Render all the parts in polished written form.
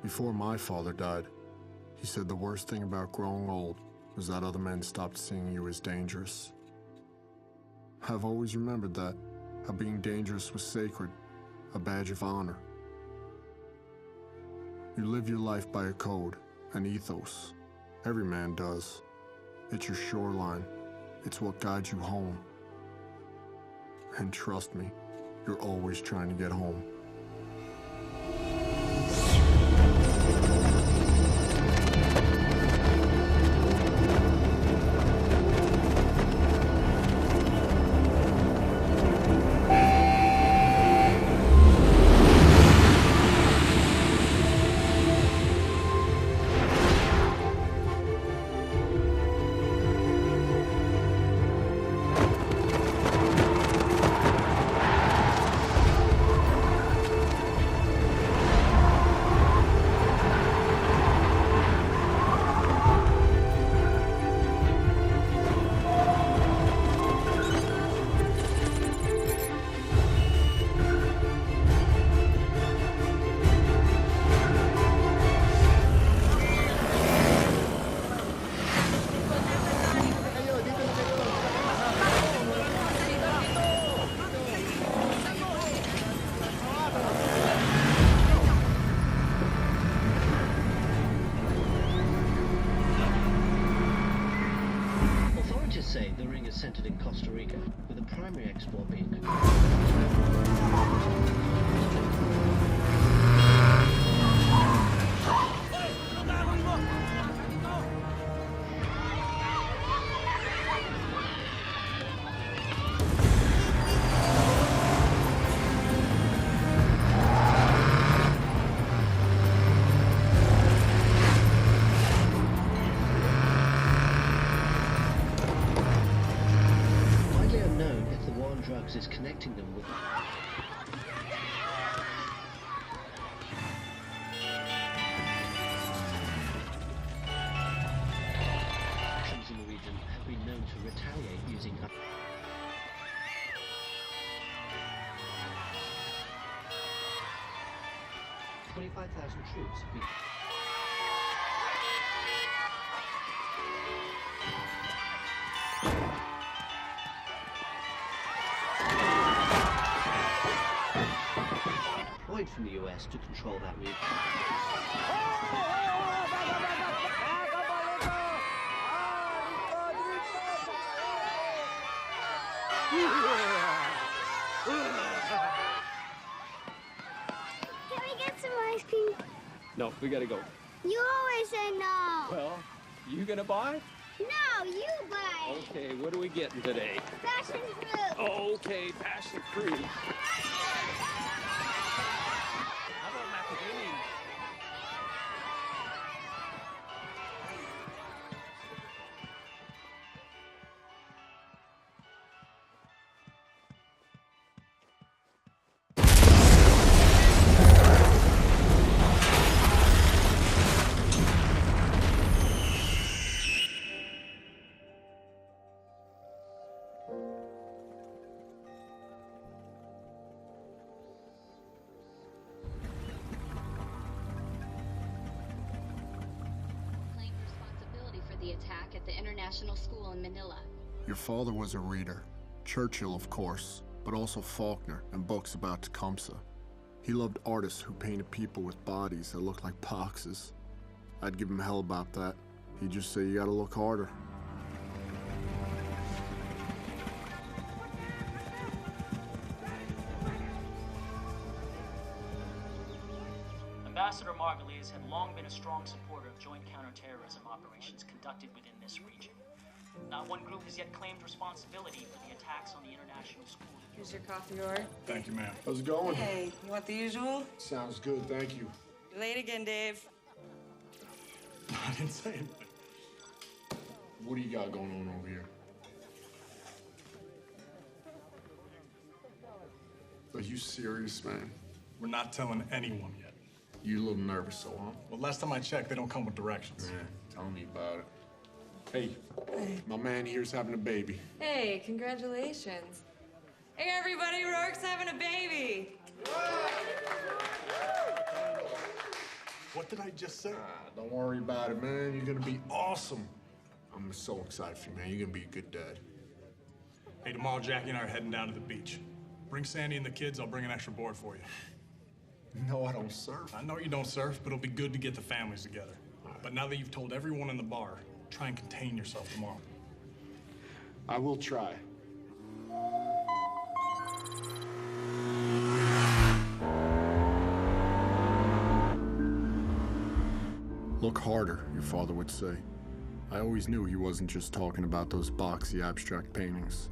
Before my father died, he said the worst thing about growing old was that other men stopped seeing you as dangerous. I've always remembered that, how being dangerous was sacred, a badge of honor. You live your life by a code, an ethos. Every man does. It's your shoreline. It's what guides you home. And trust me, you're always trying to get home. Say the ring is centered in Costa Rica, with the primary export being drugs is connecting them with actions in the region have been known to retaliate using 25,000 troops have been from the US to control that region. Can we get some ice cream? No, we gotta go. You always say no. Well, you gonna buy? No, you buy. Okay, what are we getting today? Passion fruit. Oh, okay, passion fruit. How about macadamia? The attack at the international school in Manila. Your father was a reader. Churchill, of course, but also Faulkner and books about Tecumseh. He loved artists who painted people with bodies that looked like boxes. I'd give him hell about that. He'd just say you gotta look harder. Ambassador Margulies had long been a strong supporter of joint counterterrorism operations conducted within this region. Not one group has yet claimed responsibility for the attacks on the international school. Here's your coffee order. Thank you, ma'am. How's it going? Hey, you want the usual? Sounds good, thank you. You're late again, Dave. I didn't say anything. What do you got going on over here? Are you serious, man? We're not telling anyone yet. You a little nervous, so, huh? Well, last time I checked, they don't come with directions. Yeah, tell me about it. Hey, my man here's having a baby. Hey, congratulations. Hey, everybody, Rourke's having a baby. What did I just say? Don't worry about it, man. You're gonna be awesome. I'm so excited for you, man. You're gonna be a good dad. Hey, tomorrow Jackie and I are heading down to the beach. Bring Sandy and the kids, I'll bring an extra board for you. No, I don't surf. I know you don't surf, but it'll be good to get the families together. But now that you've told everyone in the bar, try and contain yourself tomorrow. I will try. Look harder, your father would say. I always knew he wasn't just talking about those boxy abstract paintings.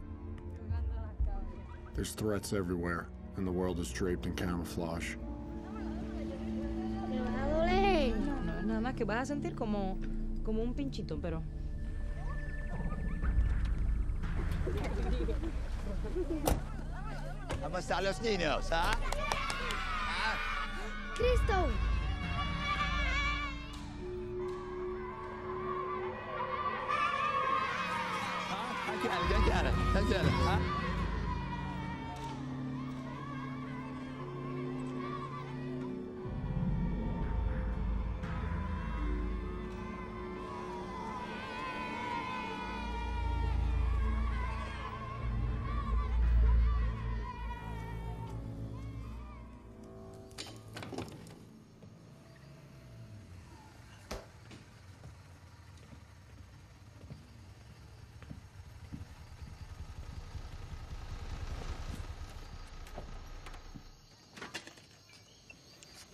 There's threats everywhere, and the world is draped in camouflage. Me va a doler. No, nada más que vas a sentir como un pinchito, pero... ¿Cómo están los niños, ah? Cristo. Tranquilo, ah?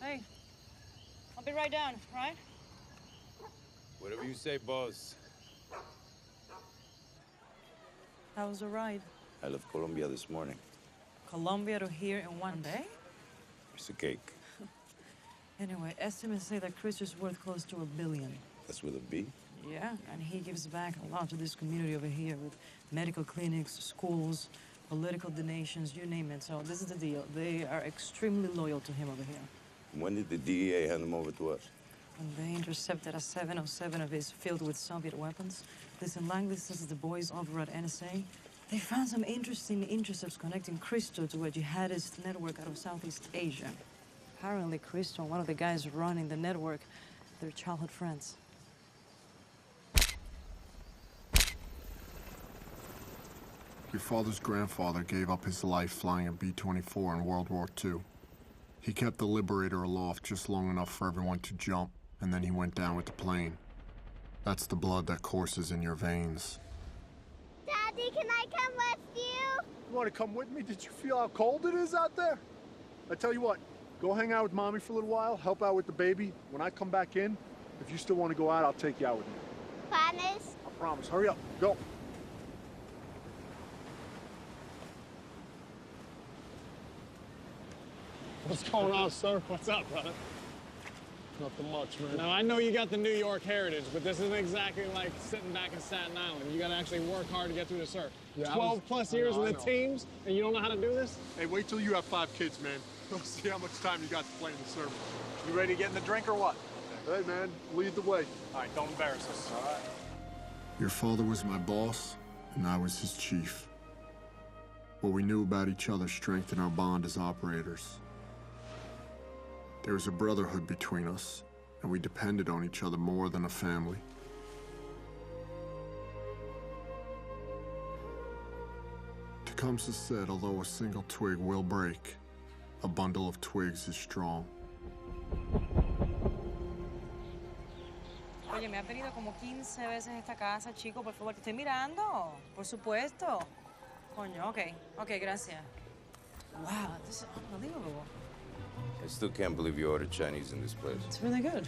Hey, I'll be right down, right? Whatever you say, boss. How was the ride? I left Colombia this morning. Colombia to here in one day? It's a cake. Anyway, estimates say that Chris is worth close to $1 billion. That's with a B? Yeah, and he gives back a lot to this community over here with medical clinics, schools, political donations, you name it. So this is the deal. They are extremely loyal to him over here. When did the DEA hand them over to us? And they intercepted a 707 of his filled with Soviet weapons. Listen, Langley says the boys over at NSA, they found some interesting intercepts connecting Cristo to a jihadist network out of Southeast Asia. Apparently, Cristo and one of the guys running the network, they're childhood friends. Your father's grandfather gave up his life flying a B-24 in World War II. He kept the Liberator aloft just long enough for everyone to jump, and then he went down with the plane. That's the blood that courses in your veins. Daddy, can I come with you? You want to come with me? Did you feel how cold it is out there? I tell you what, go hang out with Mommy for a little while, help out with the baby. When I come back in, if you still want to go out, I'll take you out with me. Promise? I promise. Hurry up. Go. What's going on, sir? What's up, brother? Nothing much, man. Now, I know you got the New York heritage, but this isn't exactly like sitting back in Staten Island. You gotta actually work hard to get through the surf. Yeah, 12 plus years in the teams, and you don't know how to do this? Hey, wait till you have 5 kids, man. We'll see how much time you got to play in the surf. You ready to get in the drink or what? Hey, man, lead the way. All right, don't embarrass us. All right. Your father was my boss, and I was his chief. What we knew about each other strengthened our bond as operators. There was a brotherhood between us, and we depended on each other more than a family. Tecumseh said, although a single twig will break, a bundle of twigs is strong. Oye, me ha pedido como 15 veces esta casa, chico, por favor, te estoy mirando. Por supuesto. Coño, ok, gracias. Wow, this is unbelievable. I still can't believe you ordered Chinese in this place. It's really good.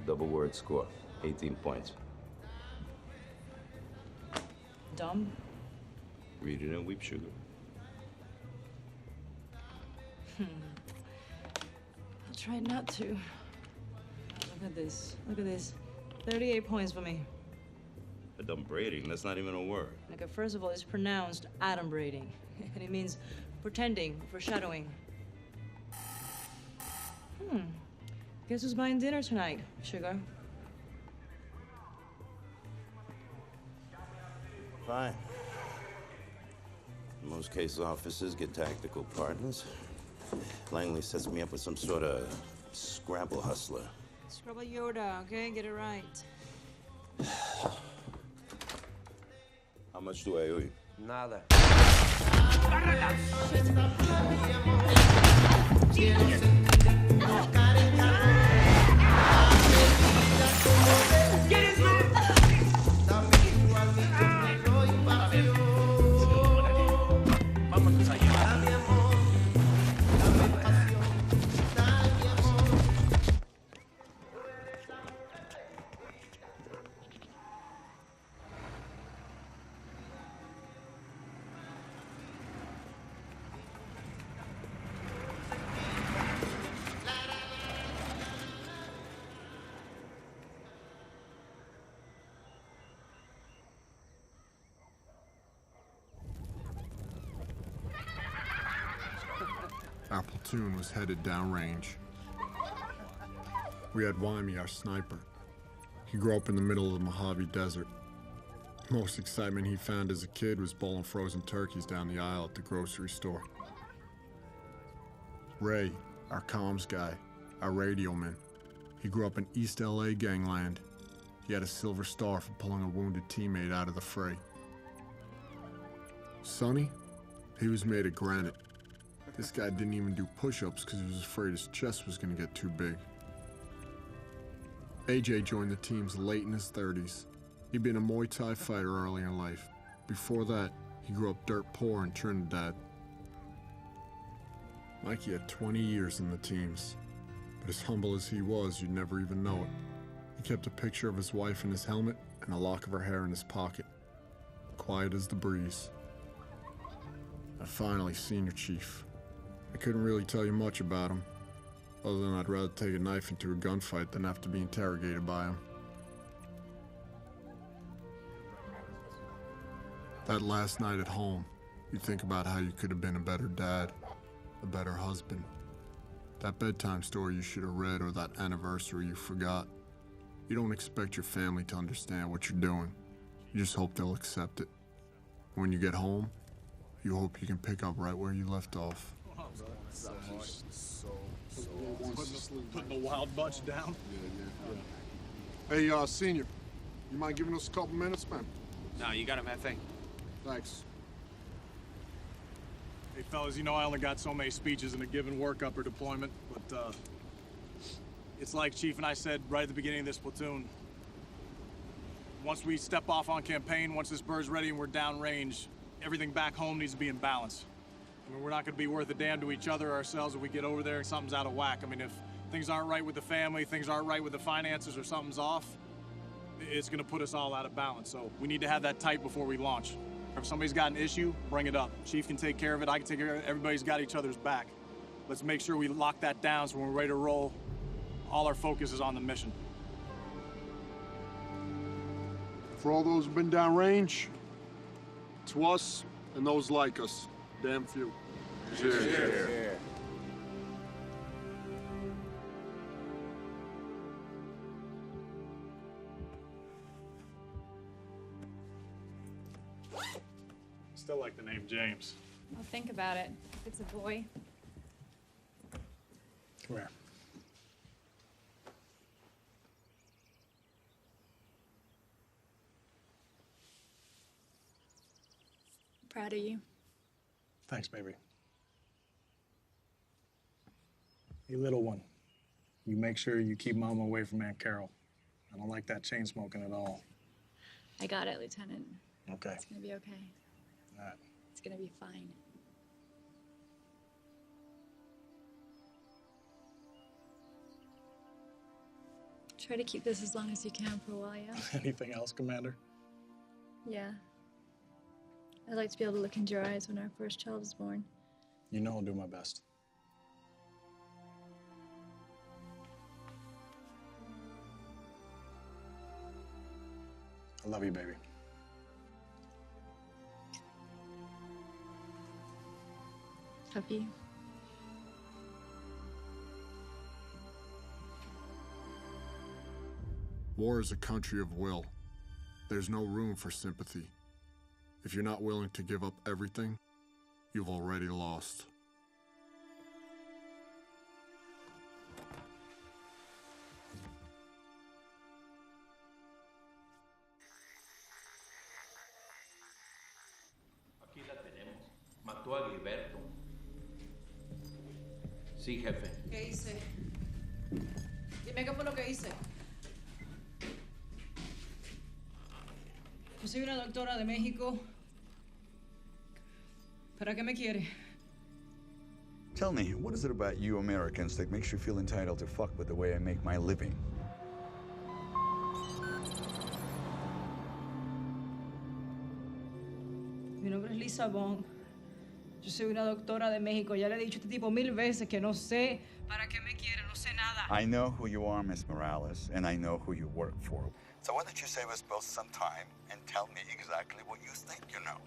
Double word score, 18 points. Dumb. Read it and weep sugar. I'll try not to. Look at this. Look at this. 38 points for me. Adumbrating, that's not even a word. Okay, first of all, it's pronounced adumbrating. And it means pretending, foreshadowing. Guess who's buying dinner tonight, sugar? Fine. Most case officers get tactical partners. Langley sets me up with some sort of Scrabble hustler. Scrabble Yoda, okay? Get it right. How much do I owe you? Nada. Our platoon was headed downrange. We had Wyme, our sniper. He grew up in the middle of the Mojave Desert. Most excitement he found as a kid was bowling frozen turkeys down the aisle at the grocery store. Ray, our comms guy, our radio man. He grew up in East LA gangland. He had a Silver Star for pulling a wounded teammate out of the fray. Sonny, he was made of granite. This guy didn't even do push-ups because he was afraid his chest was going to get too big. AJ joined the teams late in his 30s. He'd been a Muay Thai fighter early in life. Before that, he grew up dirt poor in Trinidad. Mikey had 20 years in the teams, but as humble as he was, you'd never even know it. He kept a picture of his wife in his helmet and a lock of her hair in his pocket, quiet as the breeze. And finally, Senior Chief. I couldn't really tell you much about him, other than I'd rather take a knife into a gunfight than have to be interrogated by him. That last night at home, you think about how you could have been a better dad, a better husband. That bedtime story you should have read or that anniversary you forgot. You don't expect your family to understand what you're doing. You just hope they'll accept it. When you get home, you hope you can pick up right where you left off. Putting the wild bunch down. Hey, Senior, you mind giving us a couple minutes, man? No, you got him, Hefe. Thanks. Hey, fellas, you know I only got so many speeches in a given workup or deployment, but it's like Chief and I said right at the beginning of this platoon. Once we step off on campaign, once this bird's ready and we're downrange, everything back home needs to be in balance. I mean, we're not going to be worth a damn to each other or ourselves if we get over there and something's out of whack. I mean, if things aren't right with the family, things aren't right with the finances, or something's off, it's going to put us all out of balance. So we need to have that tight before we launch. If somebody's got an issue, bring it up. Chief can take care of it. I can take care of it. Everybody's got each other's back. Let's make sure we lock that down so when we're ready to roll, all our focus is on the mission. For all those who've been downrange, to us and those like us, damn few. Cheers. Cheers. Still like the name James. I'll think about it. If it's a boy. Come here. Proud of you. Thanks, baby. Hey, little one, you make sure you keep Mama away from Aunt Carol. I don't like that chain smoking at all. I got it, Lieutenant. Okay. It's gonna be okay. All right. It's gonna be fine. Try to keep this as long as you can for a while, yeah? Anything else, Commander? Yeah. I'd like to be able to look into your eyes when our first child is born. You know I'll do my best. I love you, baby. Love you. War is a country of will. There's no room for sympathy. If you're not willing to give up everything, you've already lost. Aquí la tenemos. Mató a Gilberto. Sí, jefe. ¿Qué hice? Dime qué fue lo que hice. Yo soy una doctora de México. ¿Para qué me quiere? Tell me, what is it about you Americans that makes you feel entitled to fuck with the way I make my living? Mi nombre es Lisa Bond. Yo soy una doctora de México. Ya le he dicho a este tipo 1000 veces que no sé para qué me quiere, no sé nada. I know who you are, Miss Morales, and I know who you work for. So why don't you save us both some time and tell me exactly what you think you know?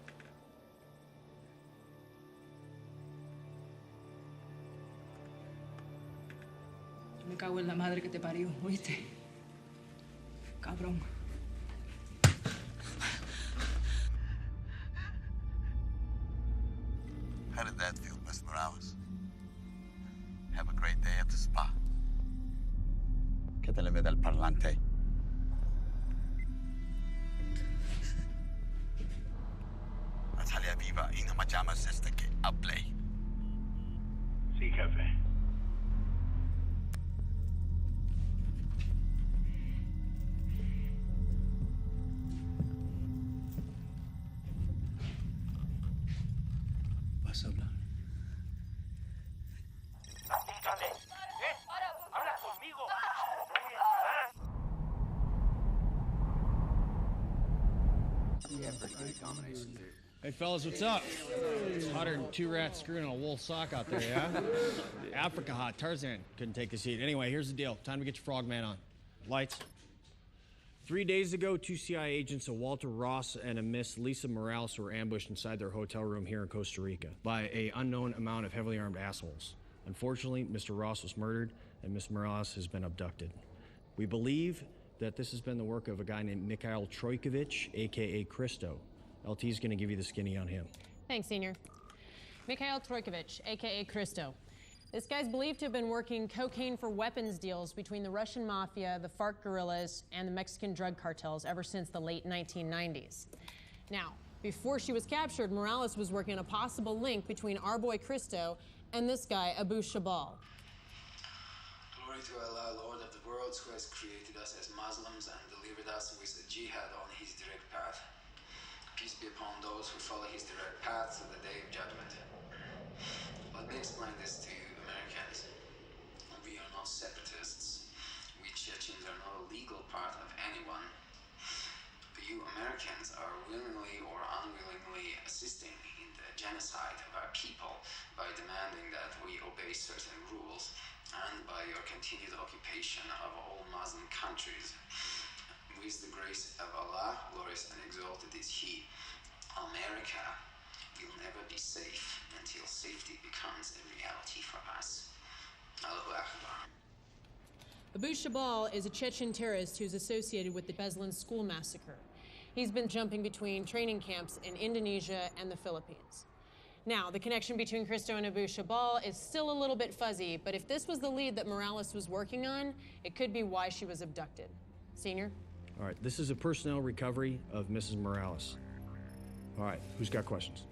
Yo me cago en la madre que te parió, ¿oíste? Cabrón. How did that feel, Miss Morales? Have a great day at the spa. ¿Qué te le ve del parlante? Natalia viva y no me llamas hasta que hable. Sí, jefe. Vas a hablar. Dígame. Habla conmigo. Hey, fellas, what's up? It's hotter than 2 rats screwing on a wool sock out there, yeah? Africa hot. Tarzan couldn't take this heat. Anyway, here's the deal. Time to get your frogman on. Lights. 3 days ago, 2 CIA agents, a Walter Ross and a Miss Lisa Morales, were ambushed inside their hotel room here in Costa Rica by an unknown amount of heavily armed assholes. Unfortunately, Mr. Ross was murdered and Miss Morales has been abducted. We believe that this has been the work of a guy named Mikhail Trojkovic, a.k.a. Christo. LT's gonna give you the skinny on him. Thanks, Senior. Mikhail Trojkovic, a.k.a. Christo. This guy's believed to have been working cocaine for weapons deals between the Russian mafia, the FARC guerrillas, and the Mexican drug cartels ever since the late 1990s. Now, before she was captured, Morales was working on a possible link between our boy Christo and this guy, Abu Shabal. Glory to Allah, Lord of the worlds, who has created us as Muslims and delivered us with a jihad on his direct path. Peace be upon those who follow his direct path to the day of judgment. Let me explain this to you, Americans. We are not separatists. We Chechens are not a legal part of anyone. You Americans are willingly or unwillingly assisting in the genocide of our people by demanding that we obey certain rules and by your continued occupation of all Muslim countries. With the grace of Allah, glorious and exalted is He, America will never be safe until safety becomes a reality for us. Allahu Akbar. Abu Shabal is a Chechen terrorist who's associated with the Beslan school massacre. He's been jumping between training camps in Indonesia and the Philippines. Now, the connection between Christo and Abu Shabal is still a little bit fuzzy, but if this was the lead that Morales was working on, it could be why she was abducted. Senior? All right, this is a personnel recovery of Mrs. Morales. All right, who's got questions?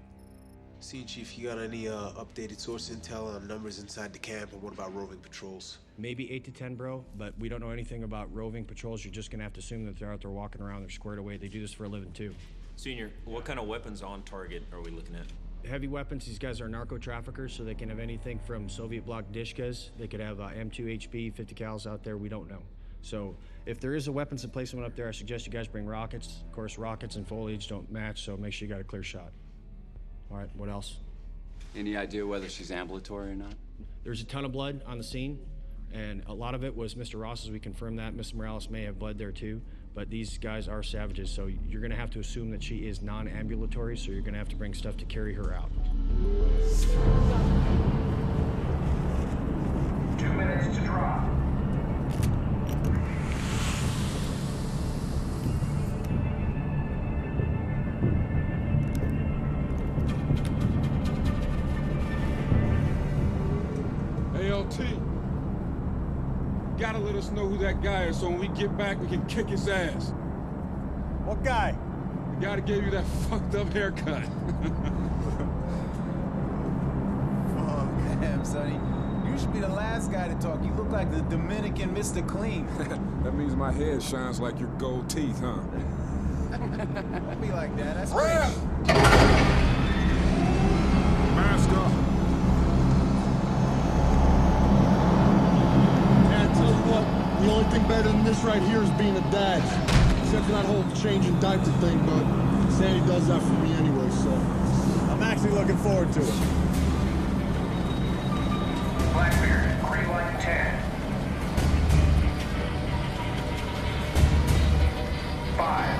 Scene Chief, you got any updated source intel on numbers inside the camp, and what about roving patrols? Maybe 8 to 10, bro, but we don't know anything about roving patrols. You're just gonna have to assume that they're out there walking around, they're squared away. They do this for a living, too. Senior, what kind of weapons on target are we looking at? Heavy weapons, these guys are narco traffickers, so they can have anything from Soviet bloc dishkas. They could have M2 HB, 50 cals out there, we don't know. So if there is a weapons emplacement up there, I suggest you guys bring rockets. Of course, rockets and foliage don't match, so make sure you got a clear shot. All right, what else? Any idea whether she's ambulatory or not? There's a ton of blood on the scene, and a lot of it was Mr. Ross's. We confirmed that. Mr. Morales may have bled there too, but these guys are savages, so you're gonna have to assume that she is non-ambulatory, so you're gonna have to bring stuff to carry her out. 2 minutes to drop. T. Gotta let us know who that guy is so when we get back, we can kick his ass. What guy? The guy that gave you that fucked up haircut. Oh, damn, Sonny. You should be the last guy to talk. You look like the Dominican Mr. Clean. That means my head shines like your gold teeth, huh? Don't be like that. That's Rap! great. Mask up. Man, I tell you what, the only thing better than this right here is being a dad. Except for that whole changing diaper thing, but Sandy does that for me anyway, so I'm actually looking forward to it. Blackbeard, green light 10. 5.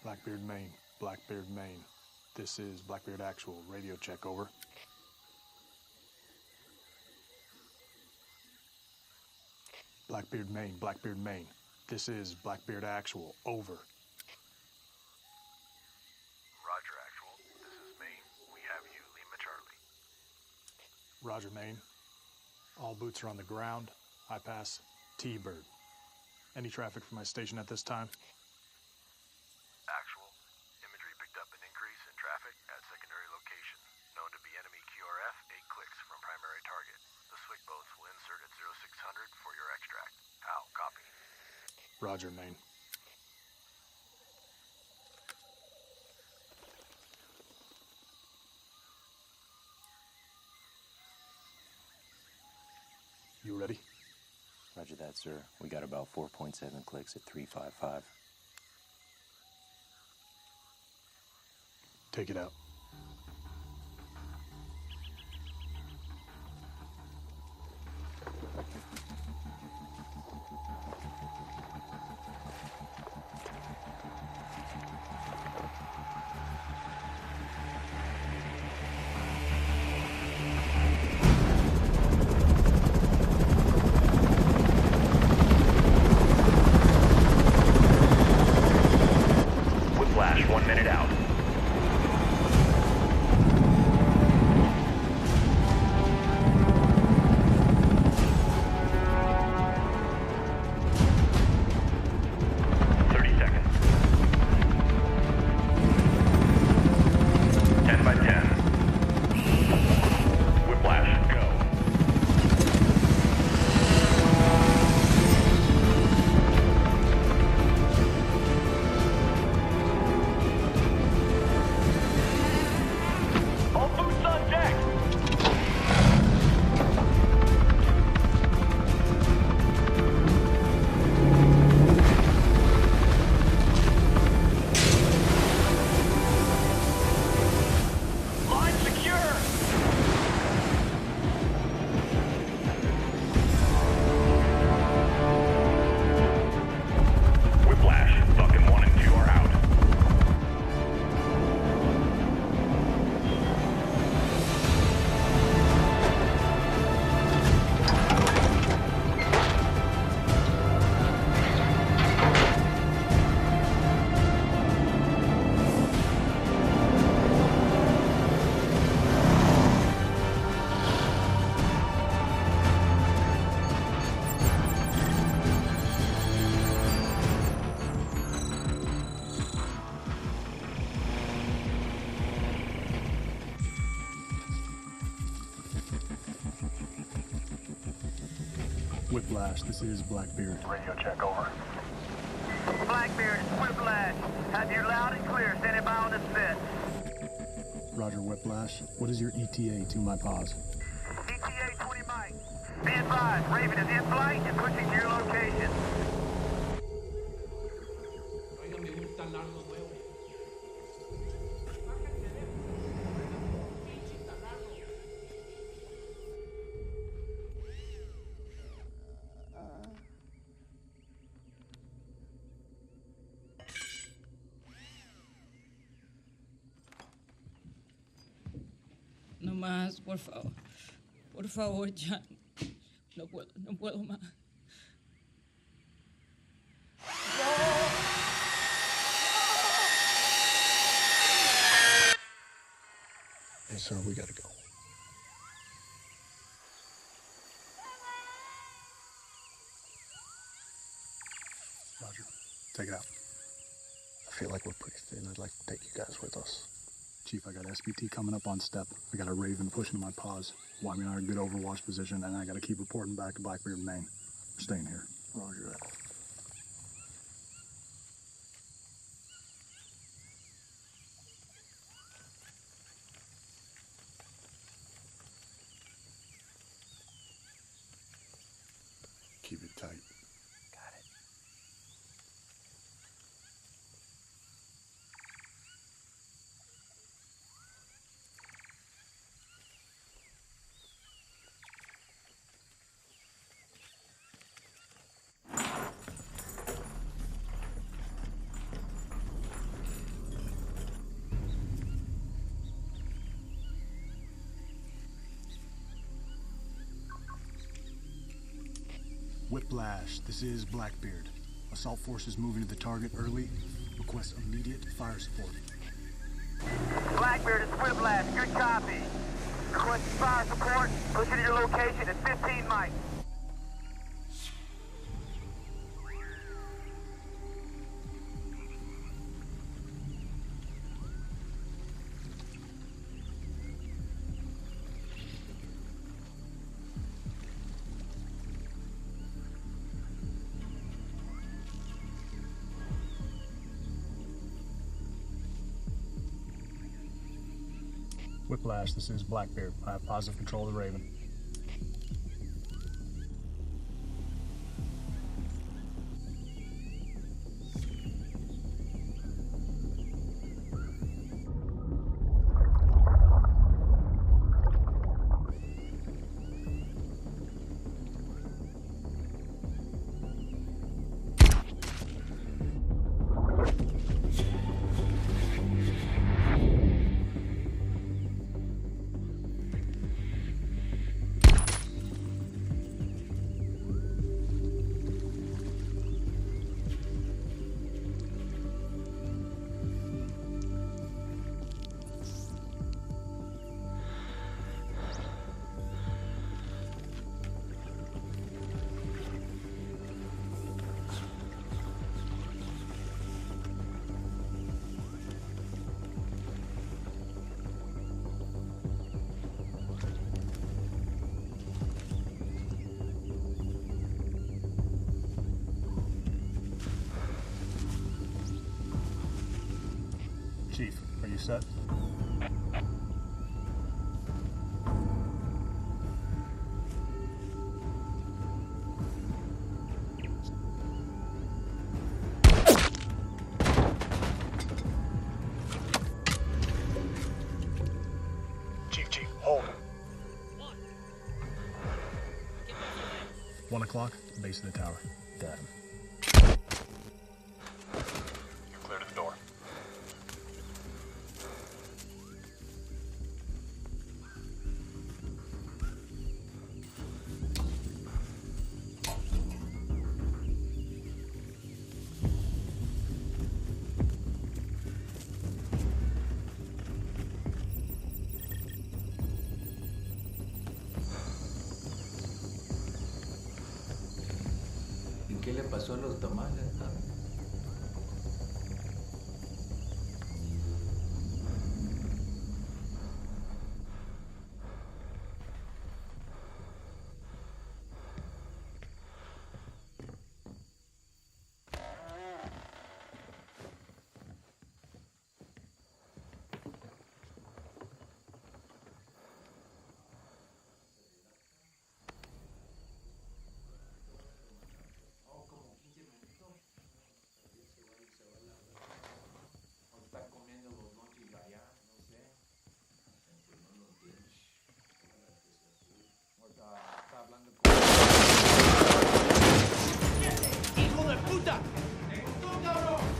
Blackbeard, Maine. Blackbeard, Maine. This is Blackbeard Actual. Radio check, over. Blackbeard, Maine. Blackbeard, Maine. This is Blackbeard Actual. Over. Roger, Actual. This is Maine. We have you. Lima Charlie. Roger, Maine. All boots are on the ground. I pass T-Bird. Any traffic from my station at this time? Actual. Imagery picked up an increase in traffic at secondary location. Known to be enemy QRF, 8 clicks from primary target. The SWIC boats will insert at 0600 for your extract. Al, copy. Roger, Maine. You ready? Roger that, sir. We got about 4.7 clicks at 355. Take it out. Whiplash, 1 minute out. Whiplash, this is Blackbeard. Radio check, over. Blackbeard, it's Whiplash. Have you loud and clear. Standing by on the set. Roger, Whiplash. What is your ETA to my pause? ETA 20 mics. Be advised, Raven is in flight and pushing to your location. No más, por favor. Por favor, ya. No puedo más. Hey, sir, we gotta go. Roger, take it out. I feel like we're pretty thin. I'd like to take you guys with us. Chief, I got SBT coming up on step. I got a Raven pushing my paws. Want me in our good overwatch position, and I gotta keep reporting back to Blackbeard, Maine. We're staying here. Roger that. Keep it tight. Got it. Whiplash, this is Blackbeard. Assault forces moving to the target early. Request immediate fire support. Blackbeard, it's Whiplash. Good copy. Request fire support. Pushing to your location at 15 mics. Whiplash, this is Blackbeard. I have positive control of the Raven. Chief, are you set? Chief, hold. 1 o'clock, base of the tower. Got him. You're clear to the door. ¿Y qué le pasó a los tamales?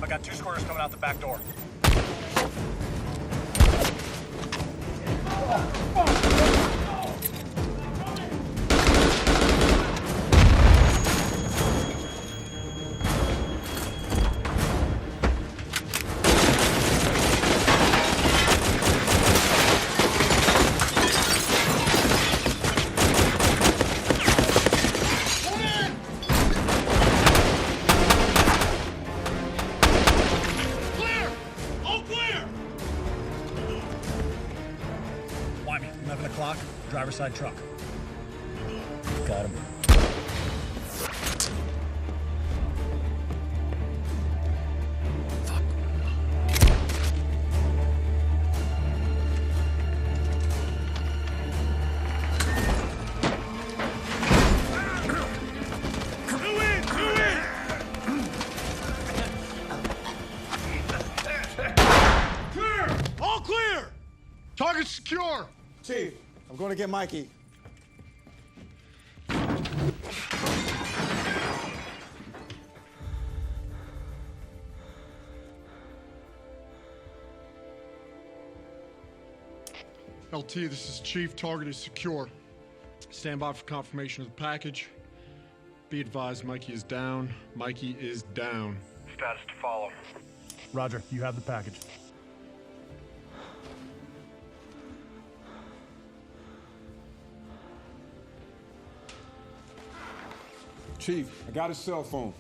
I got 2 squares coming out the back door. Driver's side truck. Got him. Fuck. Clear! All clear! Target secure! Chief, I'm going to get Mikey. LT, this is Chief. Target is secure. Stand by for confirmation of the package. Be advised, Mikey is down. Mikey is down. Status to follow. Roger, you have the package. Chief, I got his cell phone.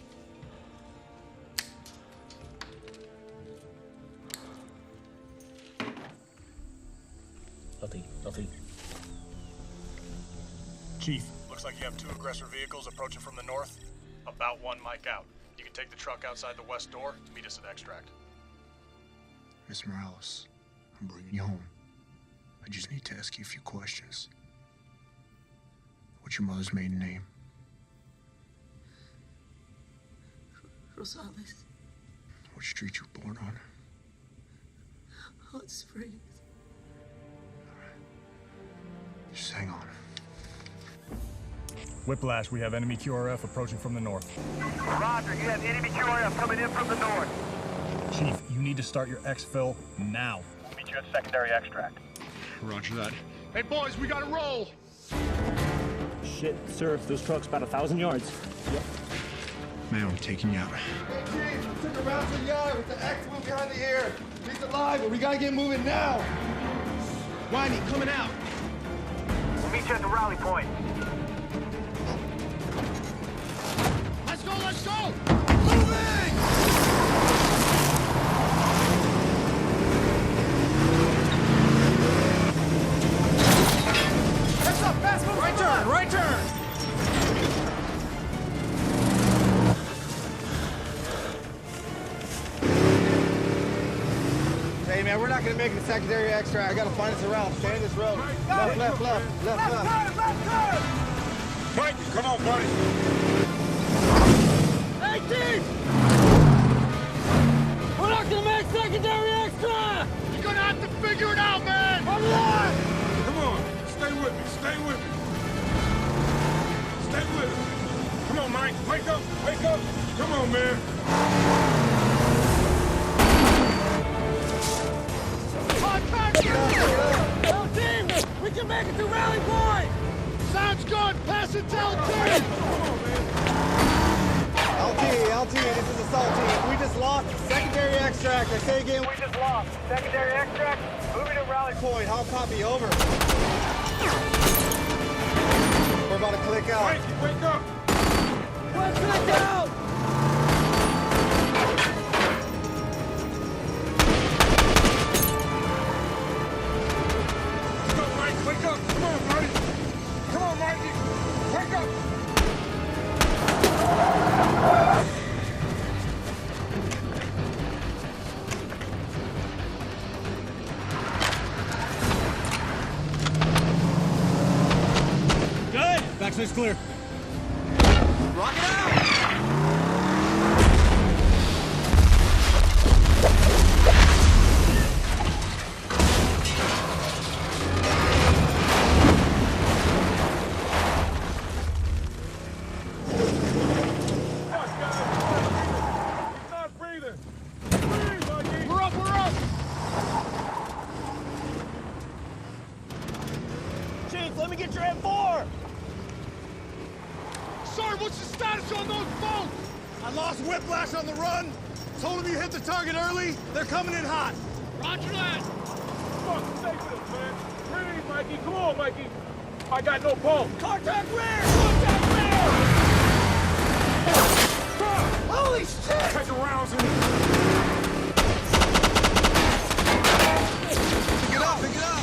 Nothing. Chief, looks like you have 2 aggressor vehicles approaching from the north. About 1 mic out. You can take the truck outside the west door. Meet us at extract. Miss Morales, I'm bringing you home. I just need to ask you a few questions. What's your mother's maiden name? Rosales. What street you were born on? Hot Springs. Just hang on. Whiplash, we have enemy QRF approaching from the north. Roger, you have enemy QRF coming in from the north. Chief, you need to start your exfil now. We'll meet you at secondary extract. Roger that. Hey boys, we gotta roll! Shit, sir, those trucks about 1,000 yards. Yep. Man, I'm taking you out. Hey, Chief, we took a round to the yard with the X move behind the ear. He's alive, but we gotta get moving now. Whitey, coming out. We'll meet you at the rally point. Let's go, let's go! Moving! Heads up, fast move! Right turn, right turn! Hey man, we're not gonna make it to secondary extract. I gotta find us around. Stay in this road. Left. Mike, come on, buddy. Hey, Chief! We're not gonna make secondary extra! You're gonna have to figure it out, man! All right! Come on, stay with me, stay with me. Stay with me. Come on, Mike, wake up, wake up. Come on, man. Yo, team! We can make it to rally point! Sounds good, pass it to LT! LT, this is Assault Team. We just lost secondary extract. I say again, We just lost. Secondary extract, moving to rally point. How copy? Over. We're about to click out. Mike, wake up! Let's click out! Let's go, Mike, wake up! Come on, Marty! Come on, Marty! Wake up! Good! Backside's clear. Rock it out! Carter, what's the status on those boats? I lost Whiplash on the run. Told him you hit the target early. They're coming in hot. Roger that. Fuck, stay with us, man. Breathe, Mikey. Come on, Mikey. I got no boat. Contact rear! Contact rear! Holy shit! Take the rounds in. Pick it up, pick it up!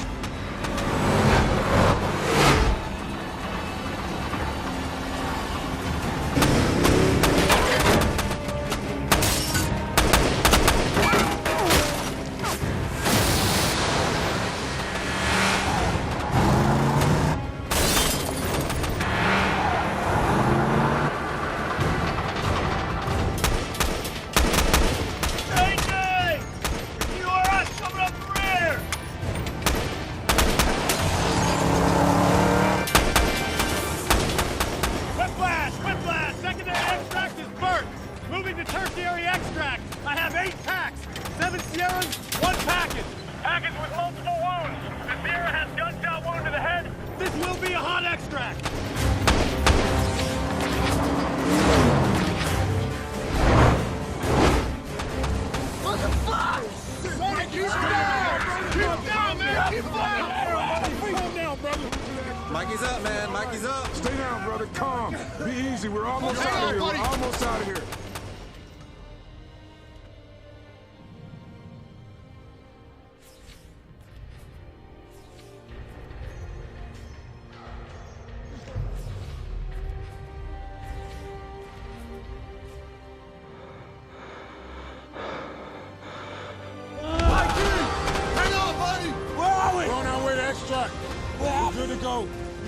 Mikey's up, man. Mikey's up. Stay down, brother. Calm. Be easy. We're almost out of here. We're almost out of here.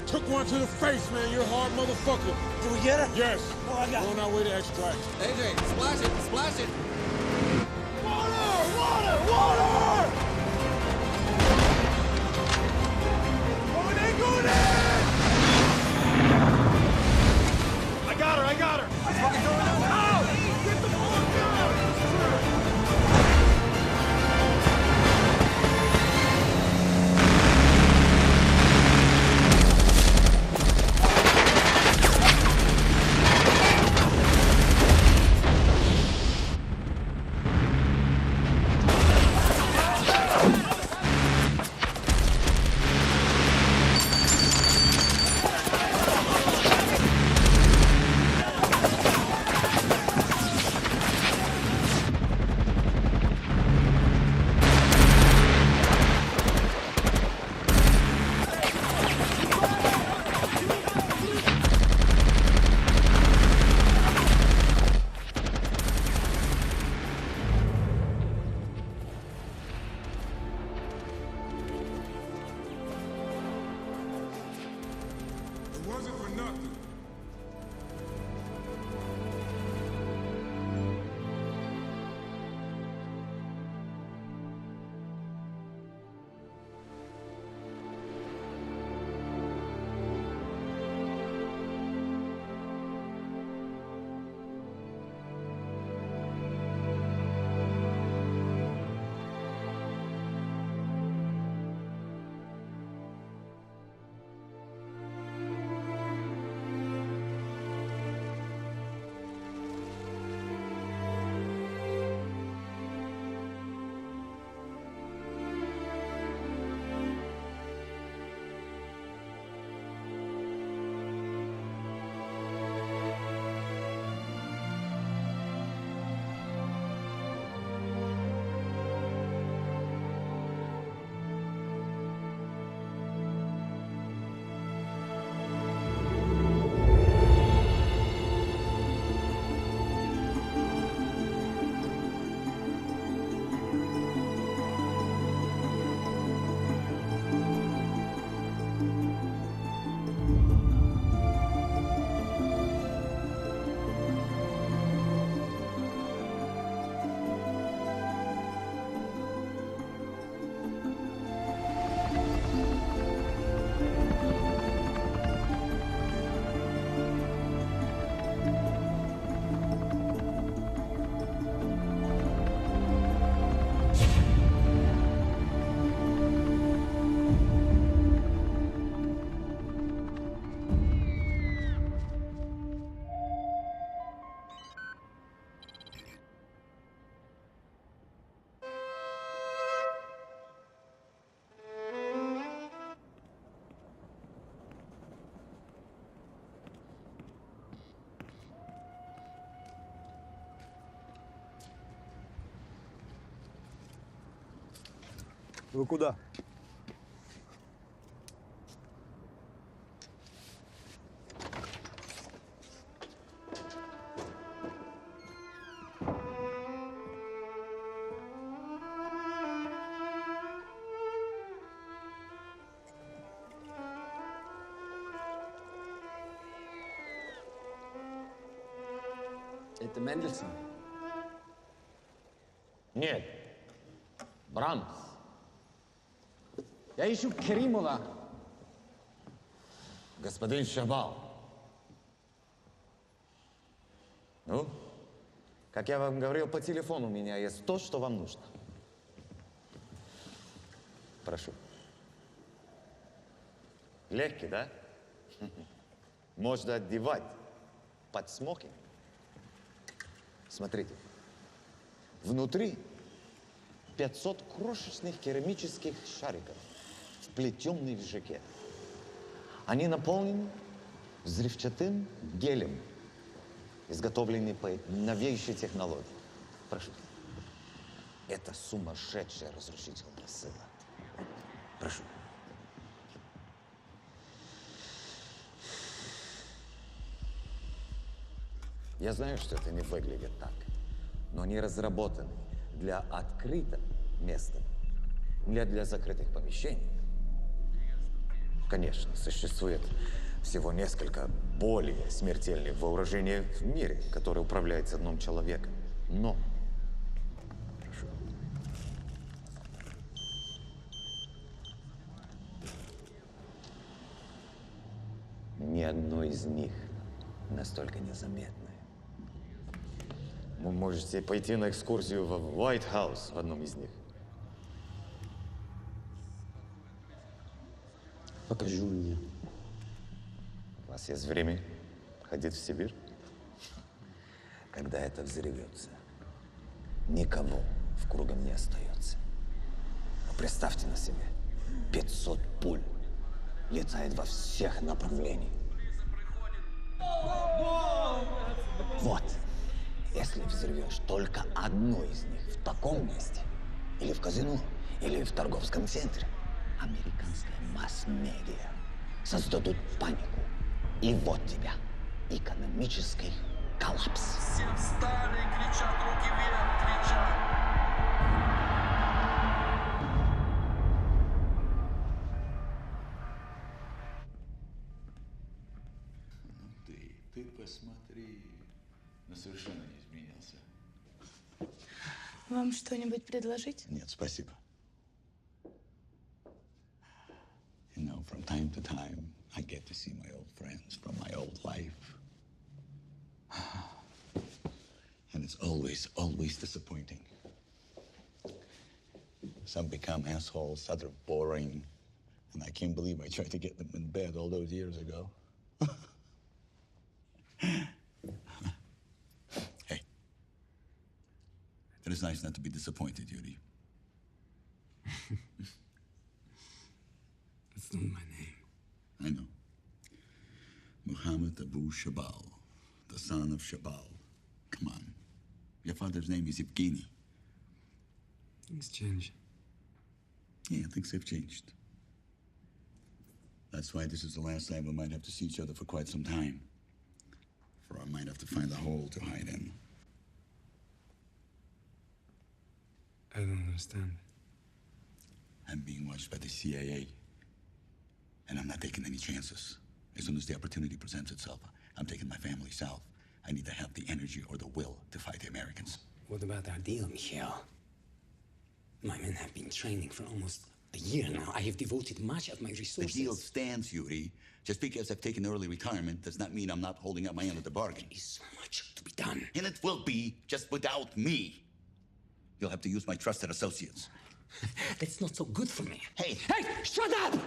Took one to the face, man. You're a hard motherfucker. Did we get her? Yes. Oh, I got We're on our way to extract. AJ, splash it, splash it. Water! Water! Water! Going in, going in! I got her, I got her. I'm fucking going down. Ow! Get the fuck down! It wasn't for nothing. Вы куда? Это Мендельсон? Нет. Брамс. Я ищу Керимова. Господин Шабал. Ну, как я вам говорил по телефону, у меня есть то, что вам нужно. Прошу. Легкий, да? Можно одевать под смокинг. Смотрите. Внутри 500 крошечных керамических шариков, вплетенных в жакет. Они наполнены взрывчатым гелем, изготовленный по новейшей технологии. Прошу. Это сумасшедшая разрушительная сила. Прошу. Я знаю, что это не выглядит так, но они разработаны для открытого места, не для закрытых помещений. Конечно, существует всего несколько более смертельных вооружений в мире, которые управляются одним человеком. Но, прошу, ни одно из них настолько незаметное. Вы можете пойти на экскурсию в White House в одном из них. Покажу мне. У вас есть время ходить в Сибирь? Когда это взорвется, никого в кругом не остается. Но представьте на себе, 500 пуль летает во всех направлениях. Вот. Если взорвешь только одну из них в таком месте, или в казино, или в торговском центре, американская масс-медиа создадут панику. И вот тебя, экономический коллапс. Все встали и кричат, руки вверх, кричат. Ты посмотри, но совершенно не изменился. Вам что-нибудь предложить? Нет, спасибо. You know, from time to time, I get to see my old friends from my old life. And it's always disappointing. Some become assholes, others boring. And I can't believe I tried to get them in bed all those years ago. Hey. It is nice not to be disappointed, Yuri. That's not my name. I know. Muhammad Abu Shabal, the son of Shabal. Come on. Your father's name is Evgeny. Things change. Yeah, things have changed. That's why this is the last time we might have to see each other for quite some time. For I might have to find a hole to hide in. I don't understand. I'm being watched by the CIA. And I'm not taking any chances. As soon as the opportunity presents itself, I'm taking my family south. I need to have the energy or the will to fight the Americans. What about our deal, Mikhail? My men have been training for almost a year now. I have devoted much of my resources. The deal stands, Yuri. Just because I've taken early retirement does not mean I'm not holding up my end of the bargain. There is so much to be done. And it will be, just without me. You'll have to use my trusted associates. That's not so good for me. Hey! Hey! Shut up!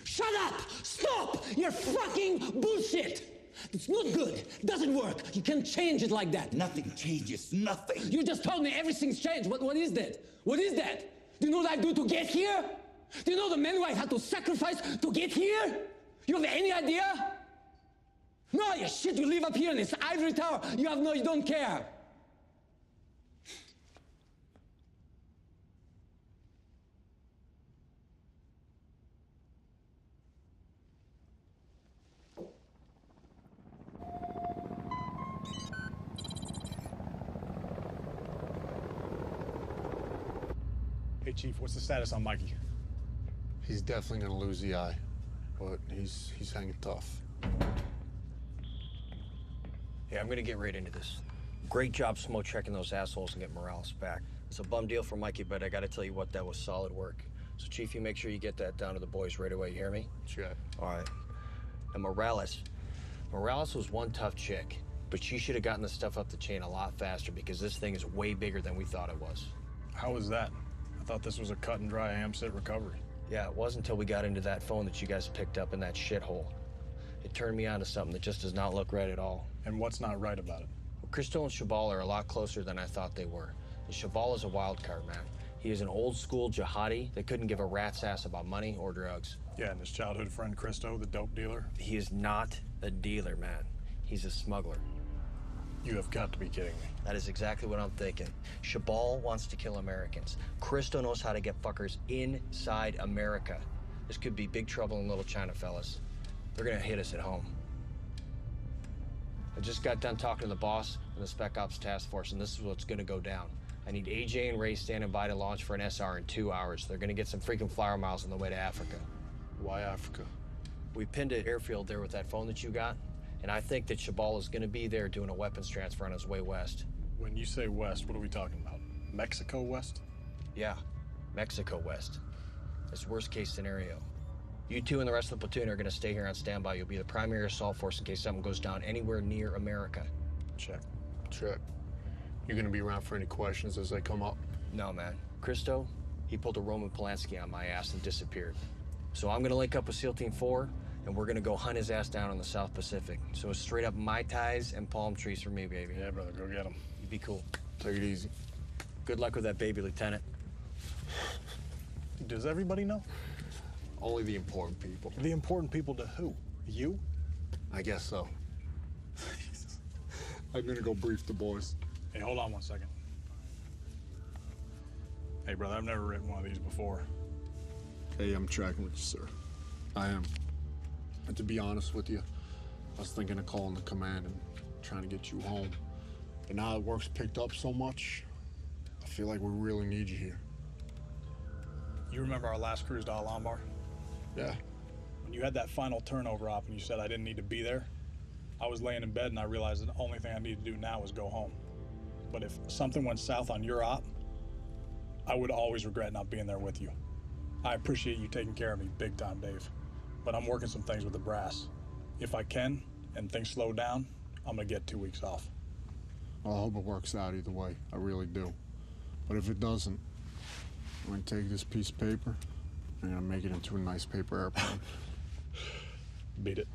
Shut up! Stop! You're fucking bullshit! It's not good. Doesn't work. You can't change it like that. Nothing changes. Nothing. You just told me everything's changed. What is that? What is that? Do you know what I do to get here? Do you know the men I had to sacrifice to get here? You have any idea? No, you shit. You live up here in this ivory tower. You don't care. Hey, Chief, what's the status on Mikey? He's definitely gonna lose the eye, but he's hanging tough. Yeah, I'm gonna get right into this. Great job smoke checking those assholes and get Morales back. It's a bum deal for Mikey, but I gotta tell you what, that was solid work. So, Chief, you make sure you get that down to the boys right away, you hear me? Check. All right. And Morales was one tough chick, but she should have gotten the stuff up the chain a lot faster because this thing is way bigger than we thought it was. How was that? I thought this was a cut and dry AMSIT recovery. Yeah, it was until we got into that phone that you guys picked up in that shithole. It turned me on to something that just does not look right at all. And what's not right about it? Well, Cristo and Chabal are a lot closer than I thought they were. And Chabal is a wild card, man. He is an old-school jihadi that couldn't give a rat's ass about money or drugs. Yeah, and his childhood friend Cristo, the dope dealer? He is not a dealer, man. He's a smuggler. You have got to be kidding me. That is exactly what I'm thinking. Chabal wants to kill Americans. Cristo knows how to get fuckers inside America. This could be big trouble in Little China, fellas. They're gonna hit us at home. I just got done talking to the boss and the Spec Ops Task Force, and this is what's gonna go down. I need AJ and Ray standing by to launch for an SR in 2 hours. They're gonna get some freaking flyer miles on the way to Africa. Why Africa? We pinned an airfield there with that phone that you got, and I think that Chabal is gonna be there doing a weapons transfer on his way west. When you say west, what are we talking about? Mexico west? Yeah, Mexico west. It's worst case scenario. You two and the rest of the platoon are gonna stay here on standby. You'll be the primary assault force in case something goes down anywhere near America. Check. Check. You gonna be around for any questions as they come up? No, man. Cristo, he pulled a Roman Polanski on my ass and disappeared. So I'm gonna link up with SEAL Team 4, and we're gonna go hunt his ass down in the South Pacific. So it's straight up Mai Tais and palm trees for me, baby. Yeah, brother, go get him. You be cool. Take it easy. Good luck with that baby, Lieutenant. Does everybody know? Only the important people. The important people to who? You? I guess so. I'm gonna go brief the boys. Hey, hold on 1 second. Hey, brother, I've never written one of these before. Hey, I'm tracking with you, sir. I am. And to be honest with you, I was thinking of calling the command and trying to get you home. But now that work's picked up so much, I feel like we really need you here. You remember our last cruise to Al-Anbar? Yeah. When you had that final turnover op and you said I didn't need to be there, I was laying in bed and I realized the only thing I need to do now is go home. But if something went south on your op, I would always regret not being there with you. I appreciate you taking care of me big time, Dave. But I'm working some things with the brass. If I can, and things slow down, I'm gonna get 2 weeks off. Well, I hope it works out either way. I really do. But if it doesn't, I'm gonna take this piece of paper and I'm gonna make it into a nice paper airplane. Beat it.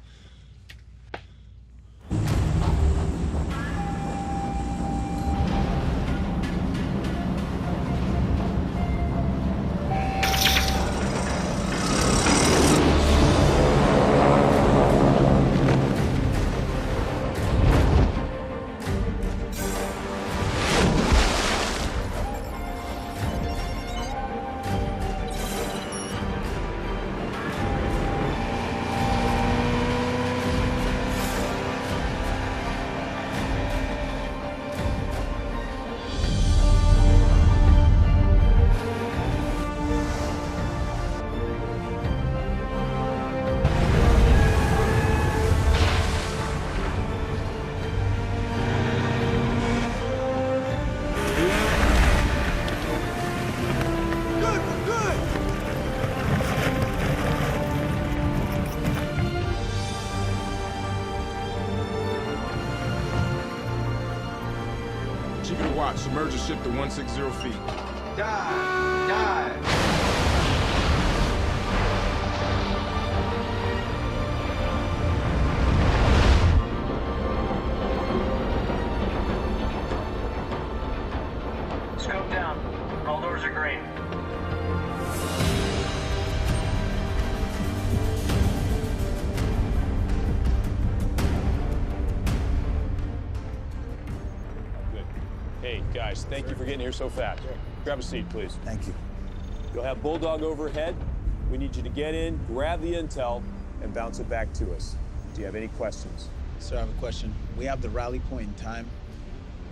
Watch, submerge ship to 160 feet. Dive! Dive! Scope down. All doors are green. Hey, guys, thank you for getting here so fast. Grab a seat, please. Thank you. You'll have Bulldog overhead. We need you to get in, grab the intel, and bounce it back to us. Do you have any questions? Sir, I have a question. We have the rally point in time.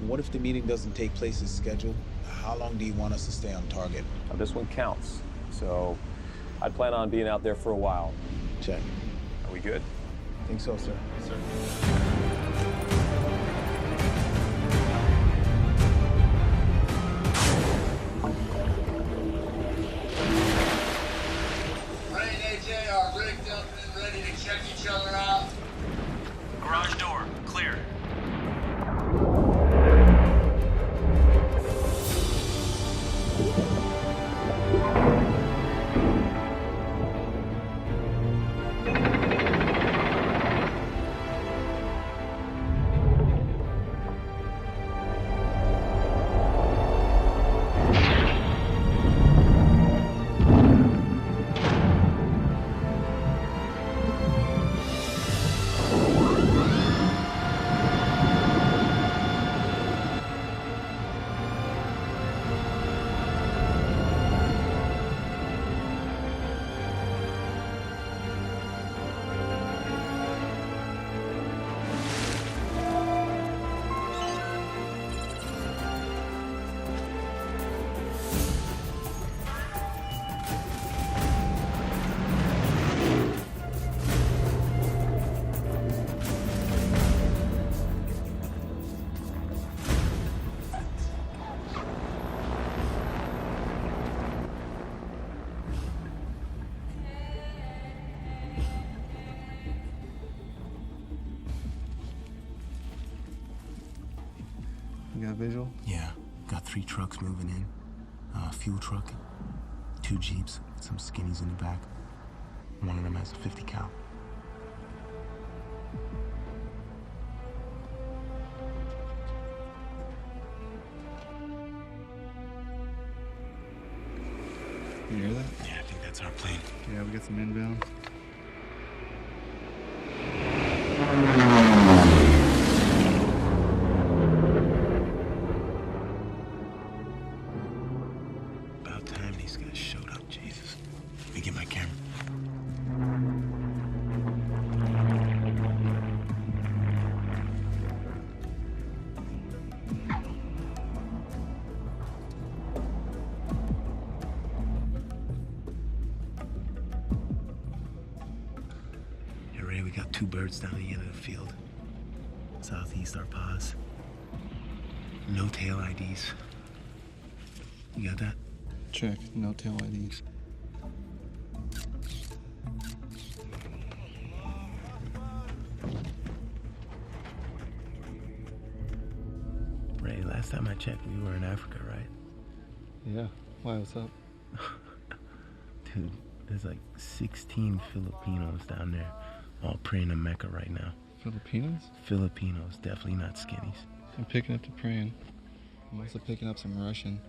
What if the meeting doesn't take place as scheduled? How long do you want us to stay on target? Now, this one counts, so I'd plan on being out there for a while. Check. Are we good? I think so, sir. Sir. Ray and AJ are rigged up and ready to check each other out. Garage door, clear. You got visual? Yeah, got 3 trucks moving in. A fuel truck, 2 Jeeps, some skinnies in the back. One of them has a 50 cal. You hear that? Yeah, I think that's our plane. Yeah, we got some inbound. About time these guys showed up, Jesus. Let me get my camera. Hey, Ray, we got 2 birds down the end of the field. Southeast our pause. No tail IDs. You got that? Check. No tail IDs. Ray, last time I checked, we were in Africa, right? Yeah. Why? What's up? Dude, there's like 16 Filipinos down there, all praying to Mecca right now. Filipinos? Filipinos, definitely not skinnies. I'm picking up the praying. I'm also picking up some Russian.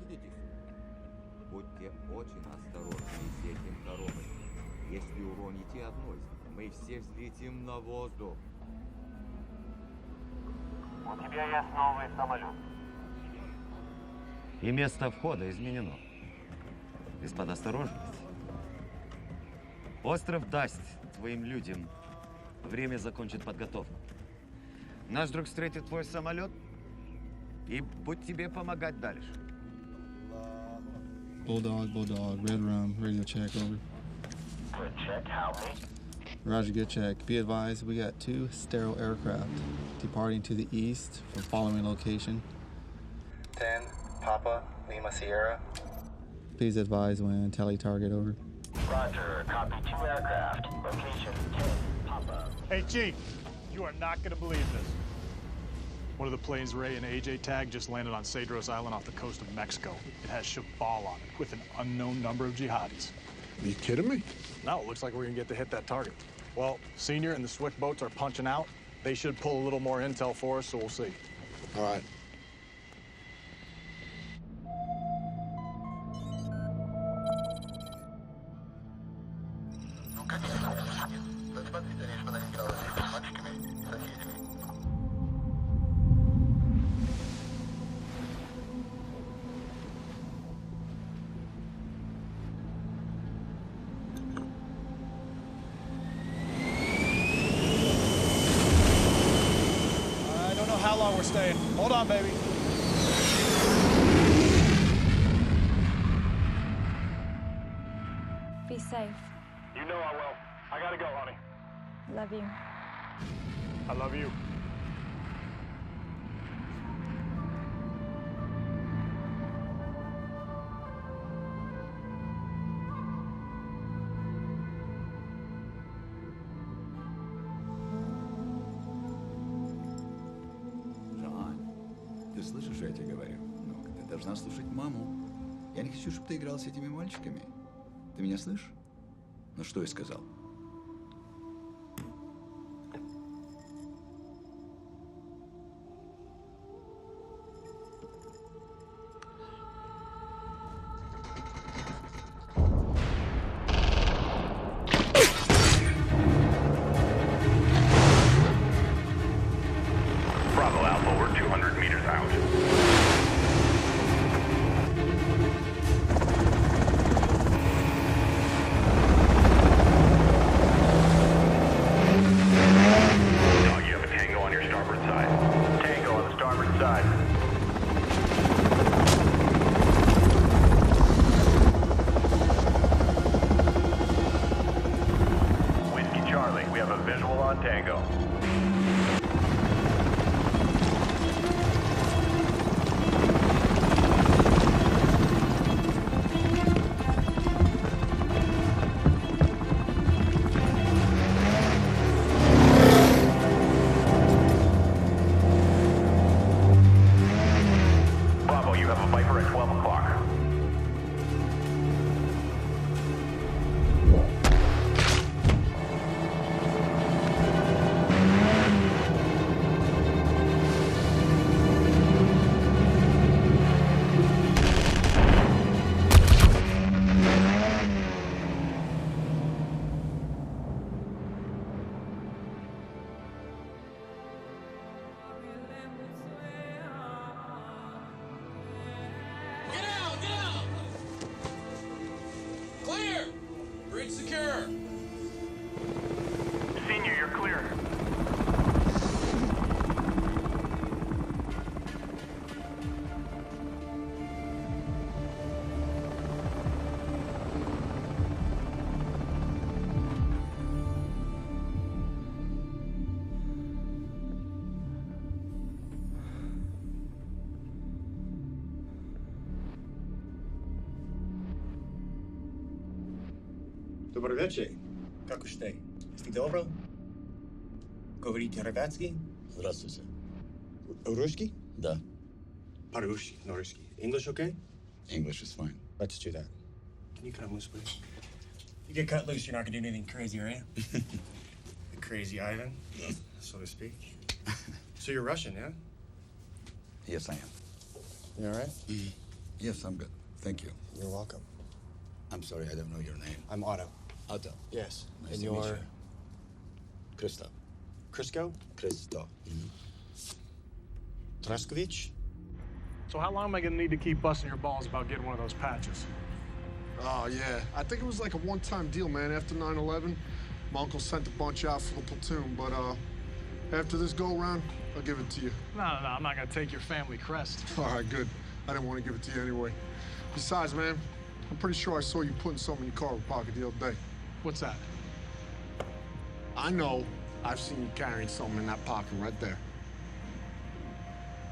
Будьте очень осторожны с этим коробой. Если уроните одну из них, мы все взлетим на воздух. У тебя есть новый самолет. И место входа изменено. Из-под осторожности. Остров даст твоим людям время закончить подготовку. Наш друг встретит твой самолет и будет тебе помогать дальше. Bulldog, red rum, radio check, over. Good check, how many? Roger, good check. Be advised, we got 2 sterile aircraft departing to the east from following location. 10, Papa, Lima Sierra. Please advise when tally target, over. Roger, copy 2 aircraft. Location 10, Papa. Hey, Chief, you are not going to believe this. One of the planes Ray and AJ tagged just landed on Cedros Island off the coast of Mexico. It has Shabal on it with an unknown number of jihadis. Are you kidding me? No, it looks like we're going to get to hit that target. Well, Senior and the Swift boats are punching out. They should pull a little more intel for us, so we'll see. All right. I don't know how long we're staying. Hold on, baby. safe. You know I will. I gotta go, honey. Love you. I love you. Ты слышишь, что я тебе говорю? Ну, ты должна слушать маму. Я не хочу, чтобы ты играл с этими мальчиками. Ты меня слышишь? Ну, что я сказал? Bravo Alpha, we're 200 meters out. Dog, you have a Tango on your starboard side. Tango on the starboard side. Whiskey Charlie, we have a visual on Tango. Bravo, you have a Viper at 12 o'clock. Get out! Get out! Clear! Bridge secure! Senior, you're clear. Добрый вечер. Как уж ты? Ты добро? Говорите ребятский? Здравствуйте. Русский? Да. По-русски, no русский. English okay? English is fine. Let's do that. Can you cut loose, please? You get cut loose, you're not gonna do anything crazy, are you? The crazy Ivan, so to speak. So you're Russian, yeah? Yes, I am. You all right? Yes, I'm good. Thank you. You're welcome. I'm sorry, I don't know your name. I'm Otto. Otto. Yes. Nice And to meet you're you. Christo. Crisco? Christo. Traskovich? So how long am I gonna need to keep busting your balls about getting one of those patches? Oh, yeah. I think it was like a one-time deal, man. After 9/11, my uncle sent a bunch out for the platoon, but after this go-round, I'll give it to you. No, I'm not gonna take your family crest. All right, good. I didn't want to give it to you anyway. Besides, man, I'm pretty sure I saw you putting something in your cargo pocket the other day. What's that? I know. I've seen you carrying something in that pocket right there.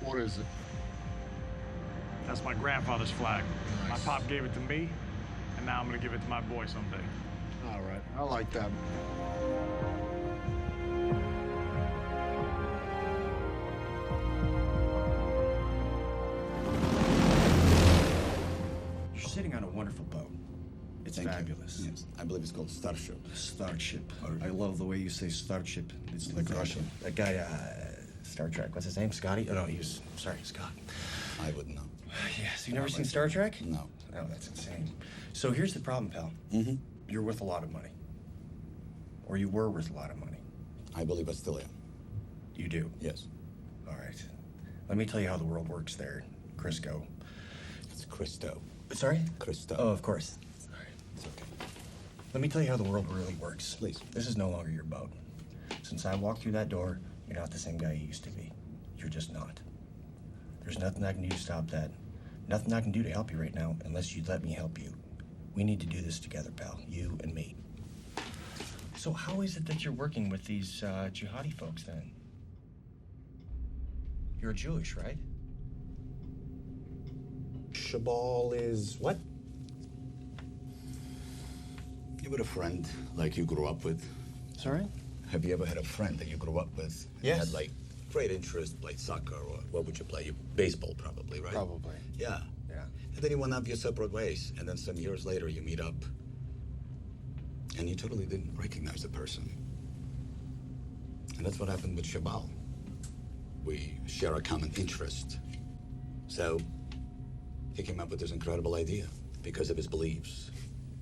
What is it? That's my grandfather's flag. My pop gave it to me, and now I'm gonna give it to my boy someday. All right, I like that. You're sitting on a wonderful boat. It's Thank you. fabulous. Yes, I believe it's called Starship. Starship. I love the way you say Starship. It's like Exactly. Russian. That guy, Star Trek. What's his name? Scotty? Oh, no, he was. Sorry, Scott. I wouldn't know. Yes. You never seen Star Trek? No. Oh, that's insane. So here's the problem, pal. Mm-hmm. You're worth a lot of money. Or you were worth a lot of money. I believe I still am. You do? Yes. All right. Let me tell you how the world works there, Crisco. It's Christo. Sorry? Christo. Oh, of course. Sorry. It's okay. Let me tell you how the world really works. Please. This is no longer your boat. Since I walked through that door, you're not the same guy you used to be. You're just not. There's nothing I can do to stop that. Nothing I can do to help you right now unless you'd let me help you. We need to do this together, pal. You and me. So how is it that you're working with these jihadi folks, then? You're Jewish, right? Shabal is what? You ever had a friend like you grew up with? Sorry? Have you ever had a friend that you grew up with? Yes. Had like great interest, played soccer, or what would you play? You baseball, probably, right? Probably. Yeah. Yeah. And then you went off your separate ways, and then some years later you meet up, and you totally didn't recognize the person. And that's what happened with Shabal. We share a common interest. So he came up with this incredible idea because of his beliefs.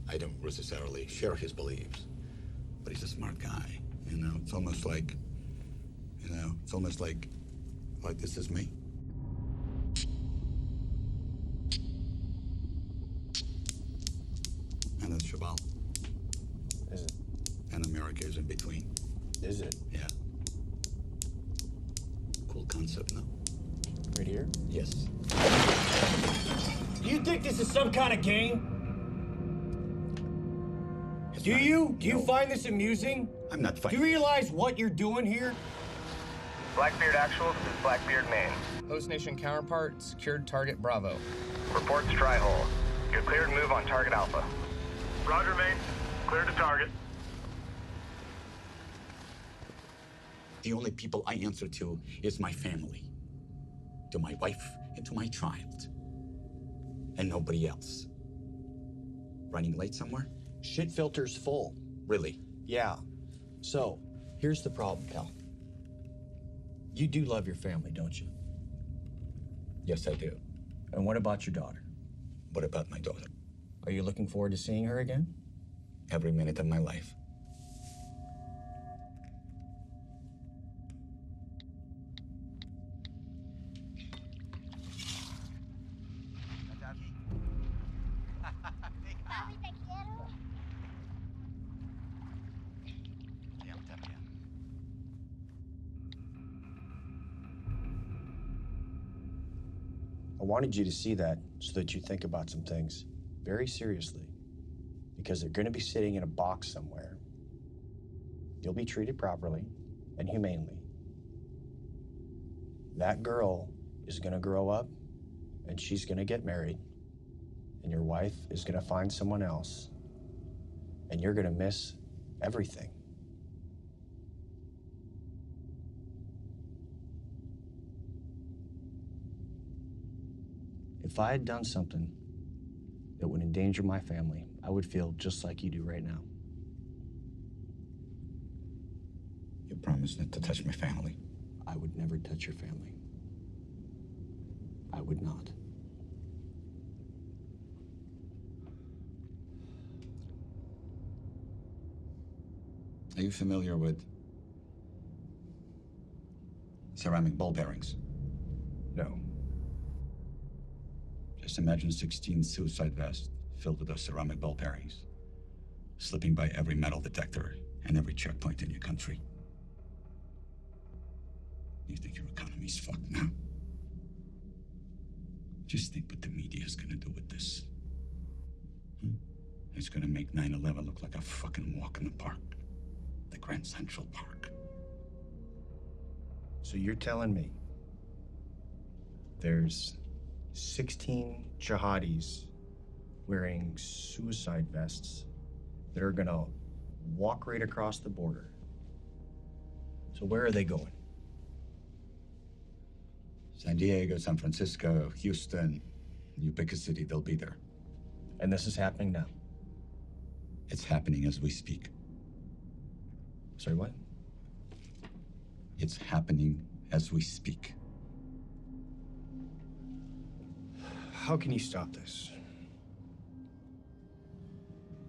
I don't necessarily share his beliefs, but he's a smart guy. You know, it's almost like, like this is me. And that's Shabal. Is it? And America is in between. Is it? Yeah. Cool concept, no? Right here? Yes. You think this is some kind of game? Do you? Do you find this amusing? I'm not Do fighting. you realize what you're doing here? Blackbeard Actual, this is Blackbeard Maine. Host Nation counterpart, secured target Bravo. Reports dry hole. You're cleared to move on target Alpha. Roger, Maine. Cleared to target. The only people I answer to is my family. To my wife and to my child. And nobody else. Running late somewhere? Shit filter's full. Really? Yeah. So, here's the problem, pal. You do love your family, don't you? Yes, I do. And what about your daughter? What about my daughter? Are you looking forward to seeing her again? Every minute of my life. I wanted you to see that so that you think about some things very seriously. Because they're going to be sitting in a box somewhere. You'll be treated properly and humanely. That girl is going to grow up and she's going to get married. And your wife is going to find someone else. And you're going to miss everything. If I had done something that would endanger my family, I would feel just like you do right now. You promised not to touch my family. I would never touch your family. I would not. Are you familiar with ceramic ball bearings? No. Just imagine 16 suicide vests filled with those ceramic ball bearings, slipping by every metal detector and every checkpoint in your country. You think your economy's fucked now? Just think what the media is gonna do with this. It's gonna make 9/11 look like a fucking walk in the park. The Grand Central Park. So you're telling me there's 16 jihadis wearing suicide vests that are gonna walk right across the border. So where are they going? San Diego, San Francisco, Houston, you pick a city, they'll be there. And this is happening now? It's happening as we speak. Sorry, what? It's happening as we speak. How can you stop this?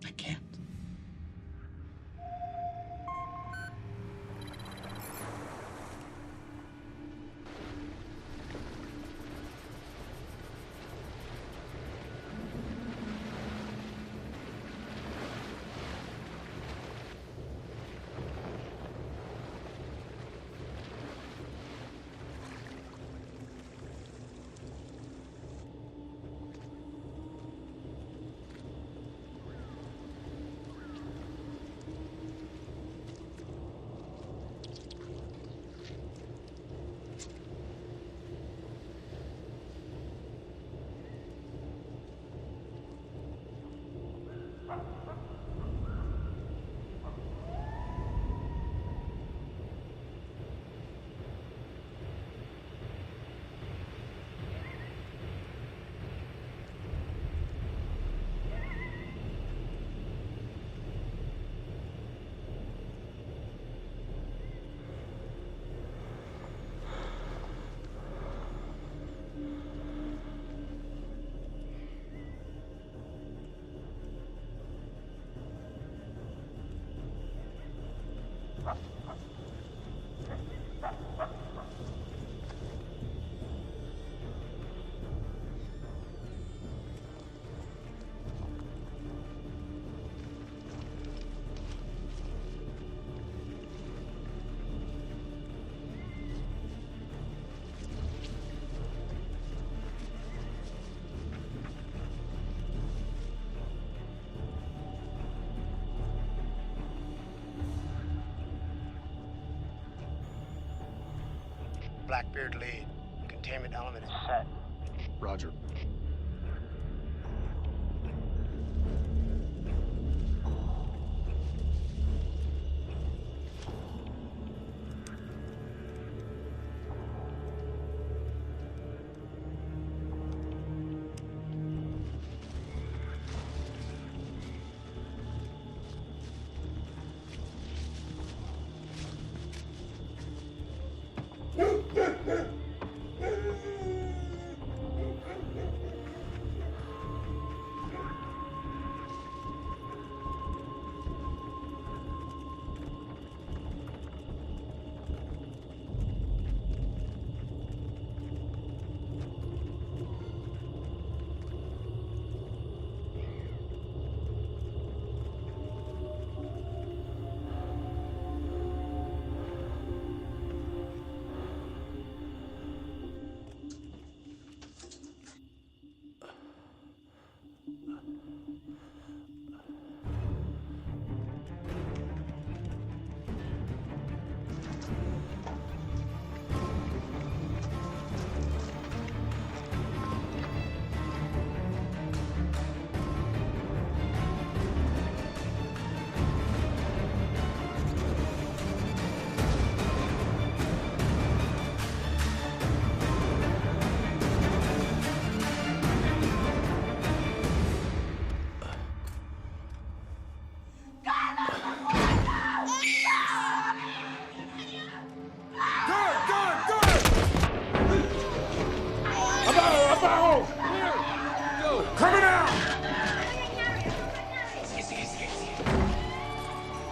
I can't. Blackbeard lead. Containment element is set. Roger.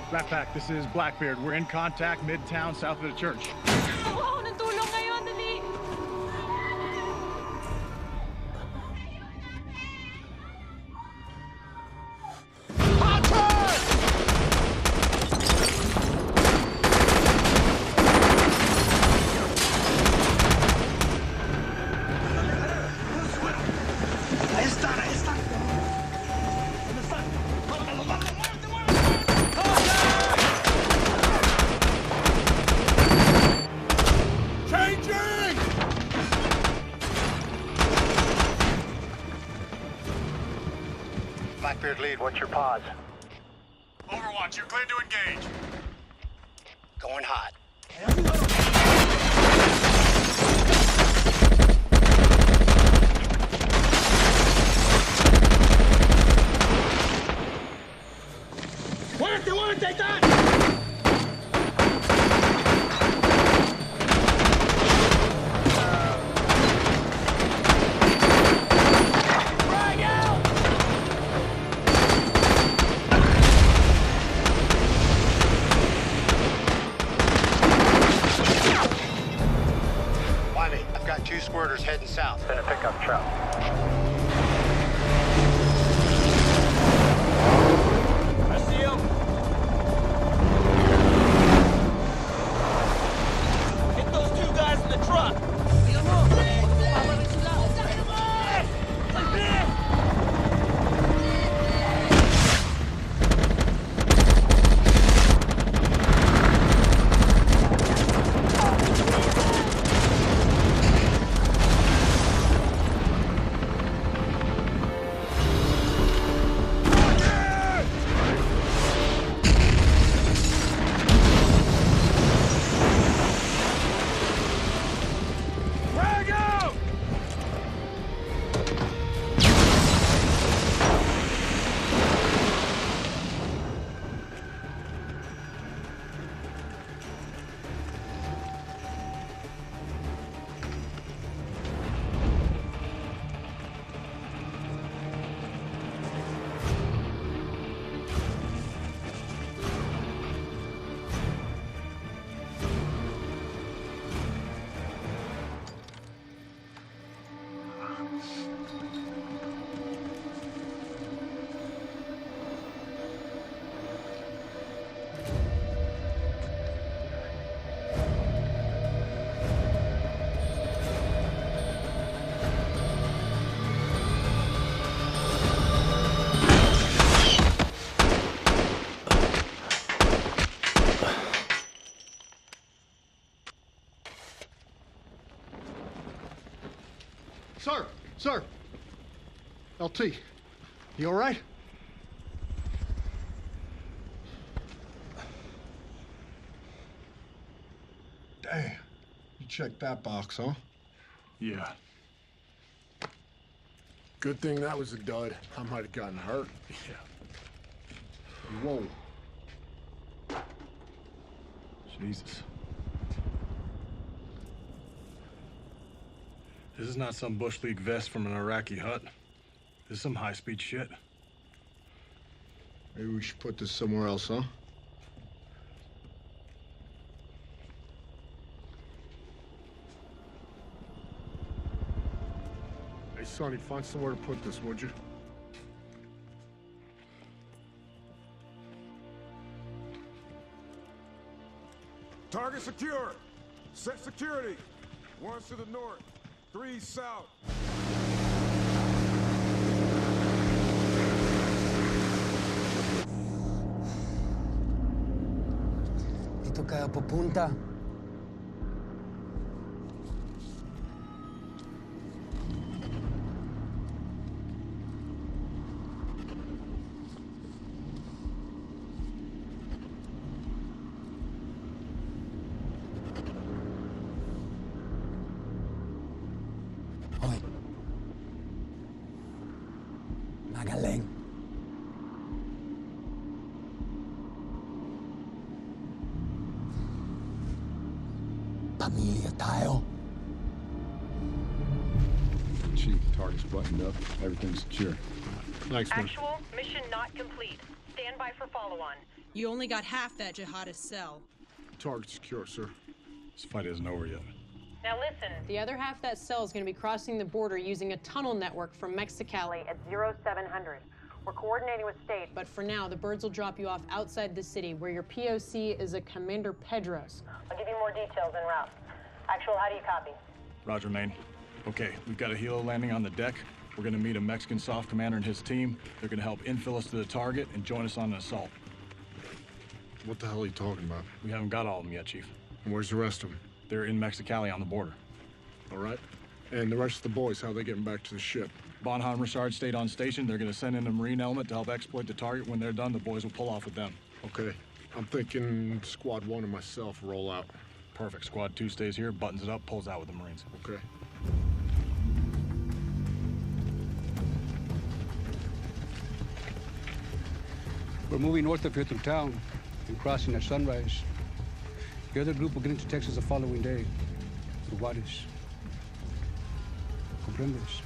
Backpack, this is Blackbeard. We're in contact midtown south of the church. Ako ng tulong ngayon, dali. Blackbeard lead, what's your pause? Overwatch, you're clear to engage. Going hot. Muerte, take I've got 2 squirters heading south. Then a pickup truck. I see him. Hit those 2 guys in the truck. Sir! Sir! LT, you all right? Damn. You checked that box, huh? Yeah. Good thing that was a dud. I might have gotten hurt. Yeah. Whoa. Jesus. This is not some Bush League vest from an Iraqi hut. This is some high-speed shit. Maybe we should put this somewhere else, huh? Hey, Sonny, find somewhere to put this, would you? Target secure. Set security. 1 to the north, 3 south. Dito kayo pupunta. Hoy. Magaling. Pamilya tayo. Chief, the target's buttoned up. Everything's secure. Thanks, man. Actual, mission not complete. Stand by for follow-on. You only got half that jihadist cell. Target secure, sir. This fight isn't over yet. Now listen. The other half of that cell is going to be crossing the border using a tunnel network from Mexicali At 0700. We're coordinating with state. But for now, the birds will drop you off outside the city, where your POC is a Commander Pedros. I'll give you more details en route. Actual, how do you copy? Roger, Maine. Okay, we've got a helo landing on the deck. We're gonna meet a Mexican soft commander and his team. They're gonna help infill us to the target and join us on an assault. What the hell are you talking about? We haven't got all of them yet, Chief. And where's the rest of them? They're in Mexicali on the border. All right. And the rest of the boys, how are they getting back to the ship? Bonham Richard stayed on station. They're gonna send in a Marine element to help exploit the target. When they're done, the boys will pull off with them. Okay. I'm thinking Squad 1 and myself roll out. Perfect. Squad 2 stays here, buttons it up, pulls out with the Marines. Okay. We're moving north of here through town and crossing at sunrise. The other group will get into Texas the following day, through Juarez. ¿Comprendes?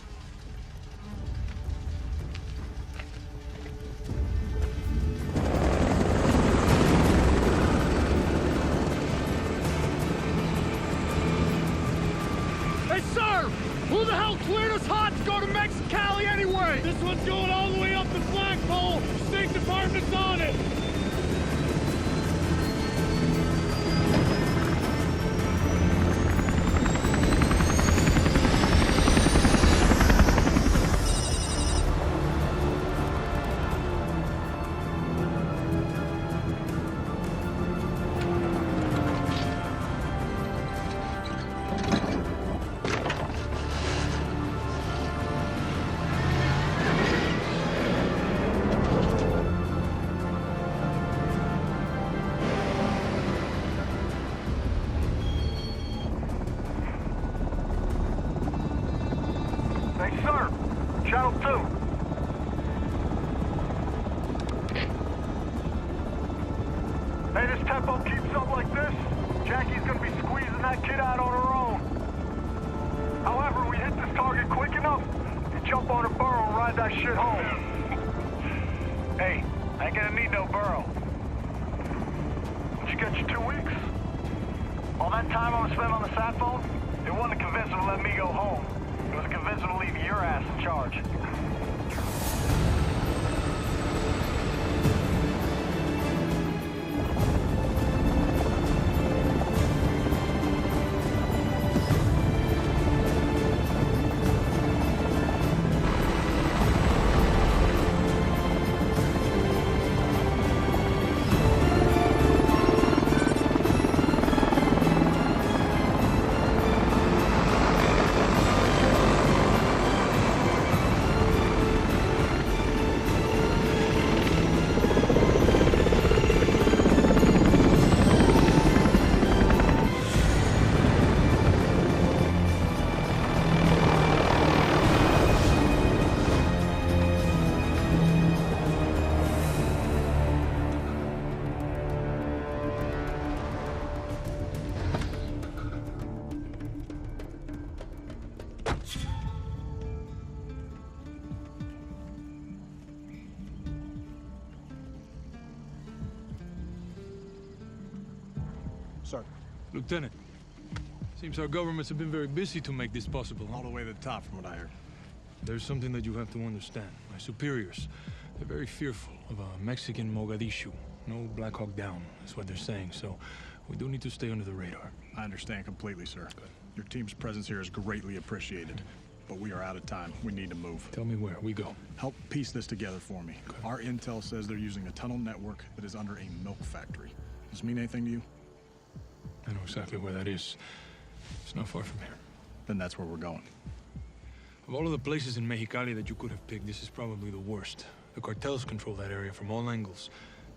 Hey, sir! Who the hell cleared us hot to go to Mexicali anyway? This one's going all the way up the flagpole. State Department's on it. Hey, sir! Channel 2. Hey, this tempo keeps up like this, Jackie's gonna be squeezing that kid out on her own. However, we hit this target quick enough, you jump on a burro and ride that shit home. Hey, I ain't gonna need no burro. Did you get your 2 weeks? All that time I was spent on the sat phone, it wasn't to convince them to let me go home. It was to convince them to leave your ass in charge. Lieutenant, seems our governments have been very busy to make this possible. All the way to the top, from what I heard. There's something that you have to understand. My superiors, they're very fearful of a Mexican Mogadishu. No Black Hawk down, is what they're saying, so we do need to stay under the radar. I understand completely, sir. Good. Your team's presence here is greatly appreciated, but we are out of time. We need to move. Tell me where. We go. Help piece this together for me. Okay. Our intel says they're using a tunnel network that is under a milk factory. Does this mean anything to you? I know exactly where that is. It's not far from here. Then that's where we're going. Of all of the places in Mexicali that you could have picked, this is probably the worst. The cartels control that area from all angles.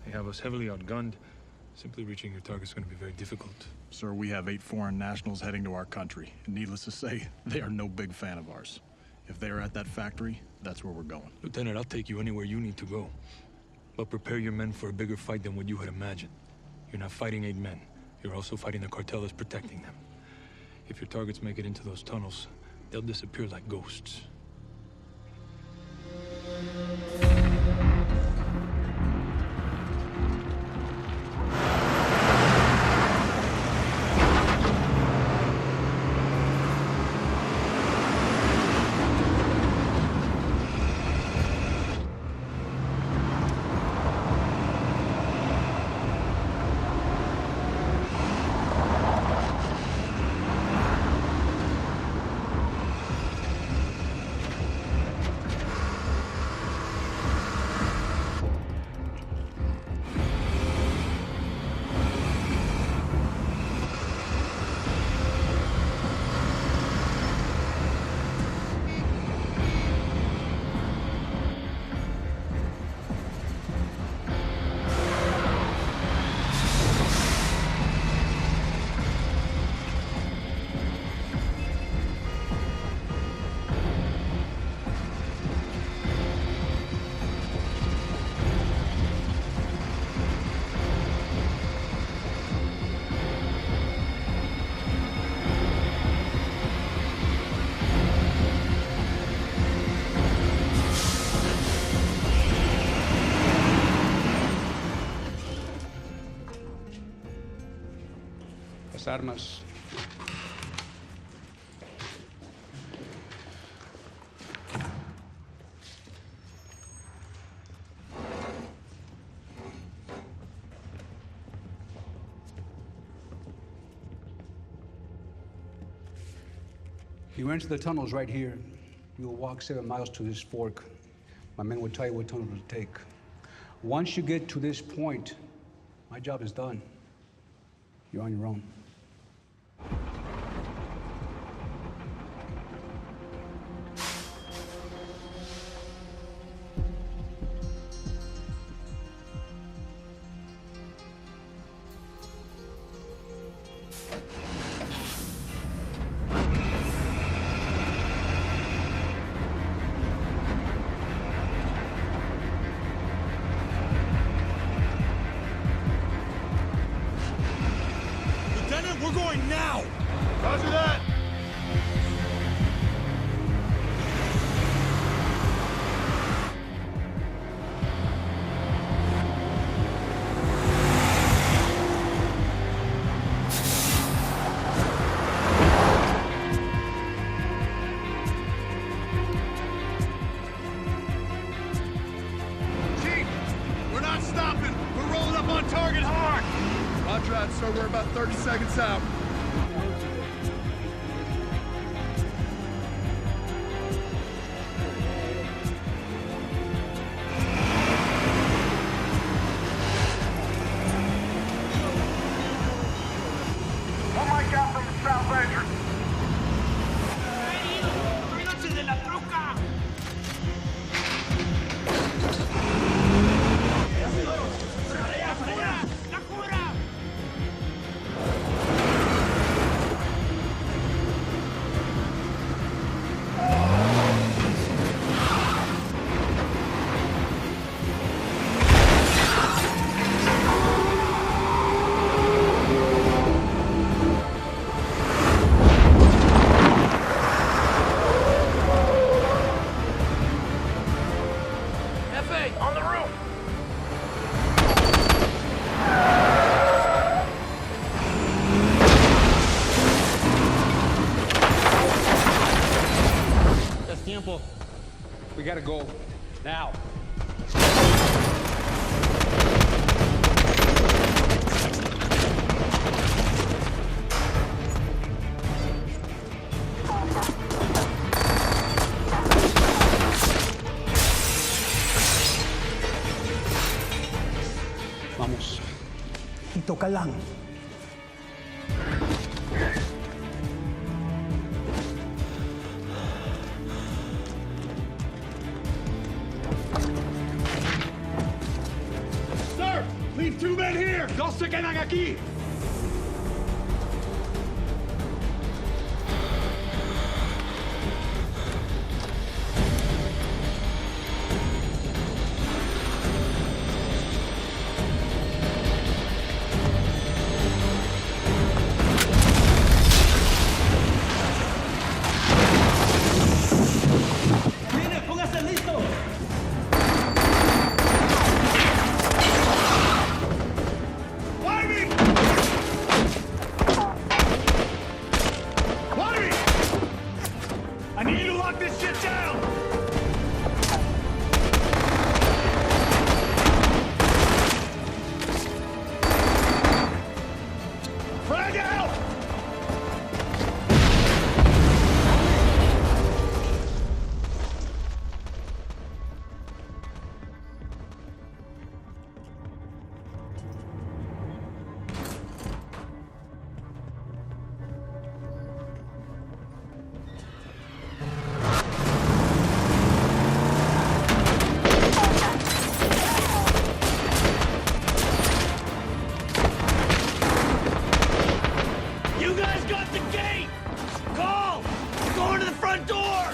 They have us heavily outgunned. Simply reaching your target's going to be very difficult. Sir, we have 8 foreign nationals heading to our country. And needless to say, they are no big fan of ours. If they are at that factory, that's where we're going. Lieutenant, I'll take you anywhere you need to go. But prepare your men for a bigger fight than what you had imagined. You're not fighting 8 men. You're also fighting the cartel that's protecting them. If your targets make it into those tunnels, they'll disappear like ghosts. Armas. You enter the tunnels right here. You will walk 7 miles to this fork. My men will tell you what tunnel to take. Once you get to this point, my job is done. You're on your own. We're going now! Roger that! Chief, we're not stopping. We're rolling up on target hard. Roger that, sir. We're about 30 seconds out. One mic out from the south entrance. gotta go. Now. Vamos. Dito ka lang. Sir! Leave 2 men here! Dos se quedan aquí! I need you to lock this shit down! Frag out! You guys got the gate! Call! Going to the front door!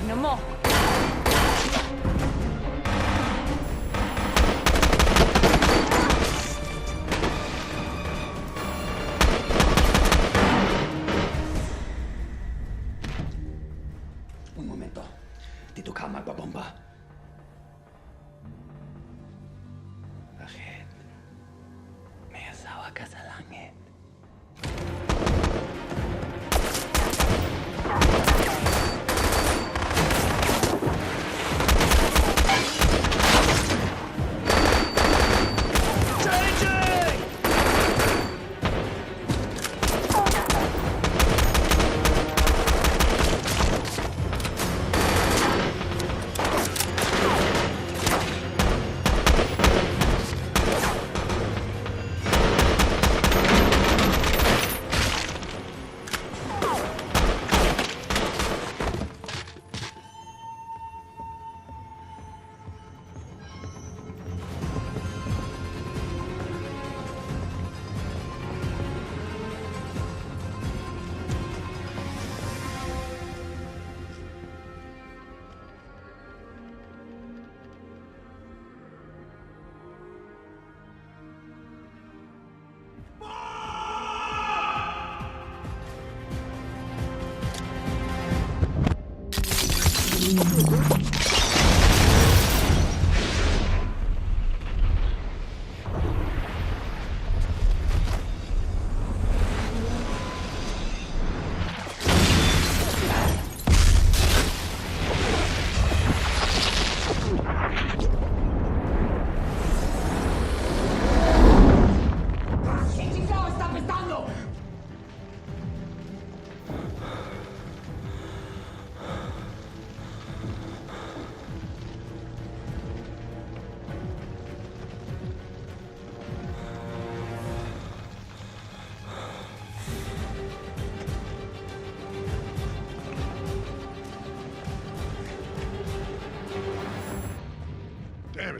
No mo. Un momento. Dito ka magbabomba. Bakit? May asawa ka sa langit.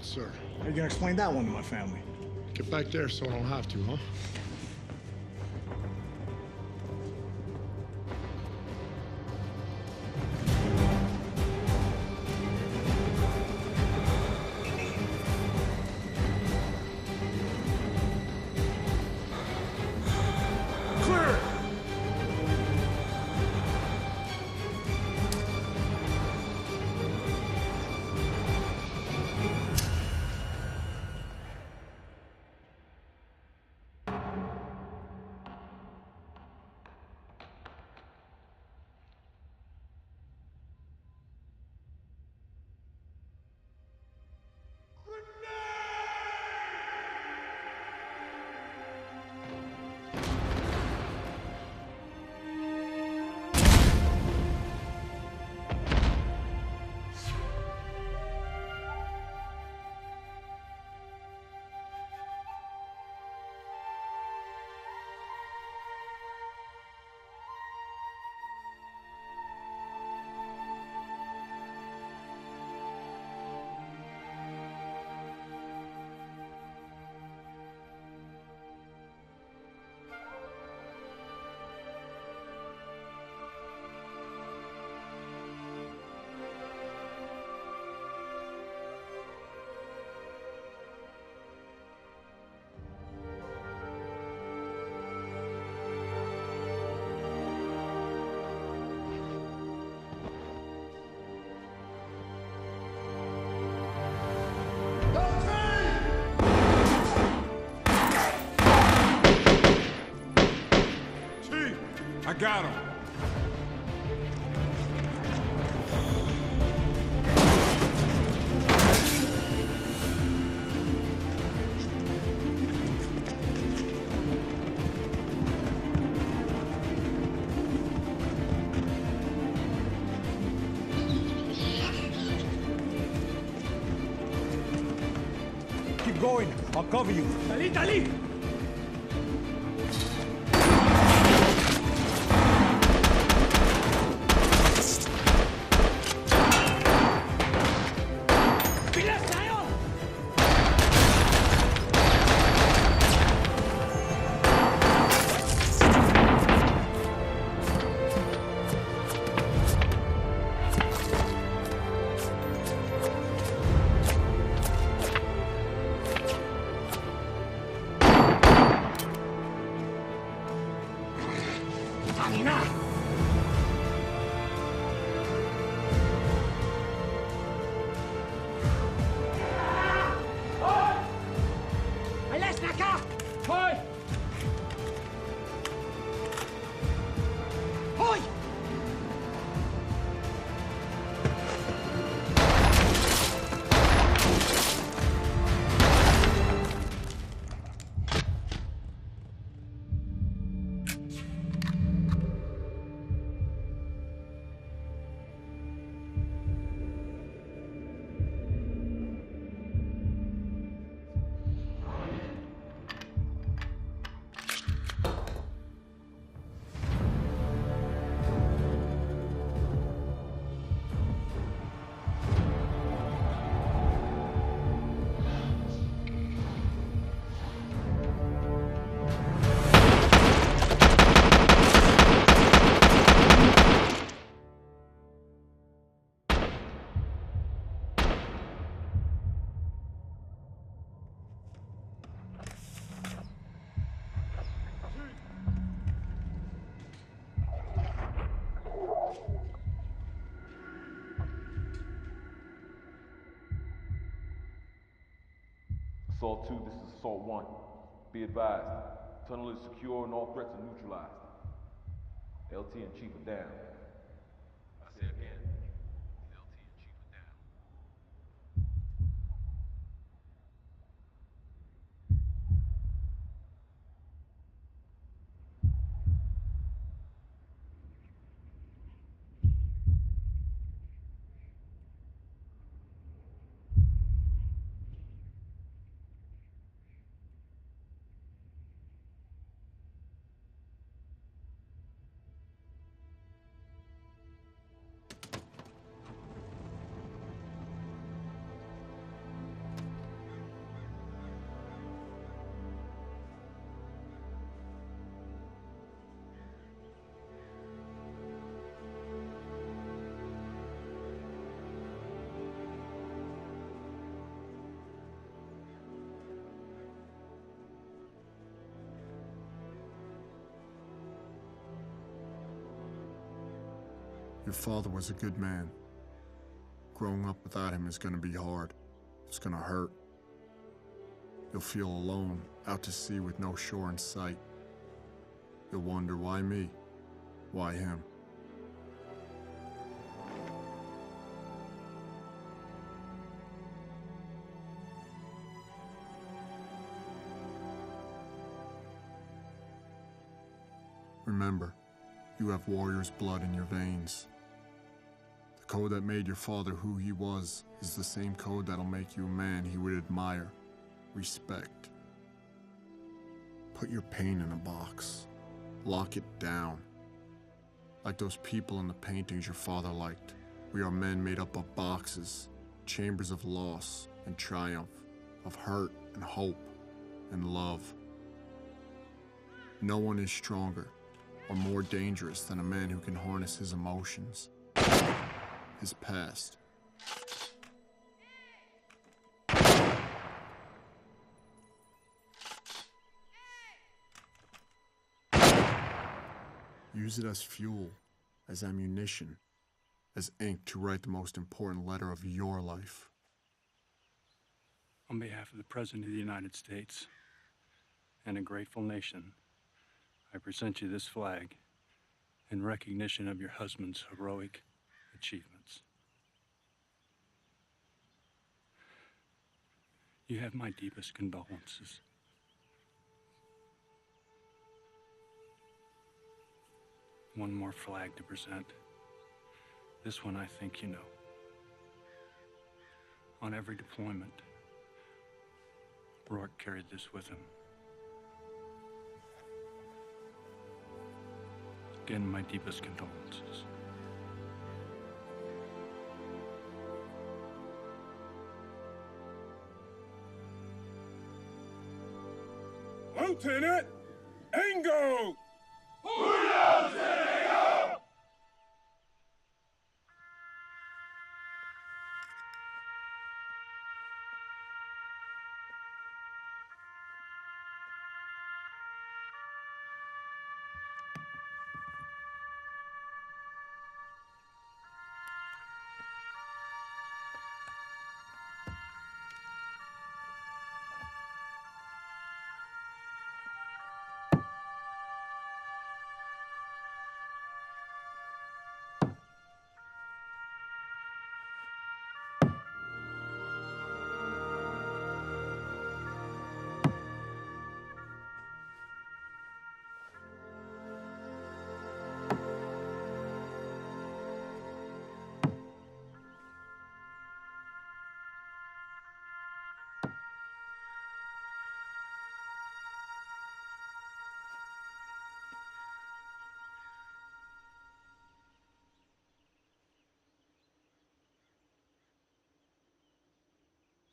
Yes, sir. How you gonna explain that one to my family? Get back there so I don't have to, huh? I got him. Keep going. I'll cover you. Dali, dali! Assault 2, this is Assault 1. Be advised, tunnel is secure and all threats are neutralized. LT and Chief are down. I say again, LT and Chief are down. Your father was a good man. Growing up without him is gonna be hard. It's gonna hurt. You'll feel alone, out to sea with no shore in sight. You'll wonder, why me? Why him? Remember, you have warrior's blood in your veins. The code that made your father who he was is the same code that'll make you a man he would admire, respect. Put your pain in a box. Lock it down. Like those people in the paintings your father liked. We are men made up of boxes, chambers of loss and triumph, of hurt and hope and love. No one is stronger or more dangerous than a man who can harness his emotions, his past. Use it as fuel, as ammunition, as ink to write the most important letter of your life. On behalf of the President of the United States and a grateful nation, I present you this flag in recognition of your husband's heroic achievements. You have my deepest condolences. One more flag to present. This one I think you know. On every deployment, Rourke carried this with him. Again, my deepest condolences. Lieutenant Engo!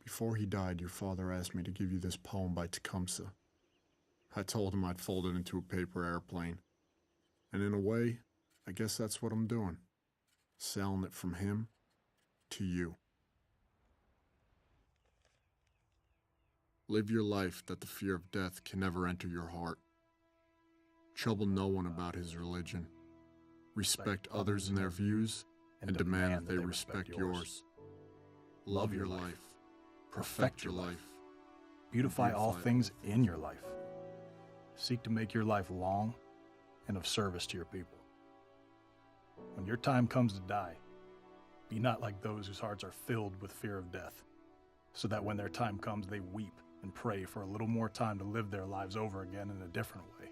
Before he died, your father asked me to give you this poem by Tecumseh. I told him I'd fold it into a paper airplane. And in a way, I guess that's what I'm doing. Selling it from him to you. Live your life that the fear of death can never enter your heart. Trouble no one about his religion. Respect others and their views, and demand that they respect yours. Love your life. Perfect your life. Beautify all things in your life. Seek to make your life long and of service to your people. When your time comes to die, be not like those whose hearts are filled with fear of death, so that when their time comes, they weep and pray for a little more time to live their lives over again in a different way.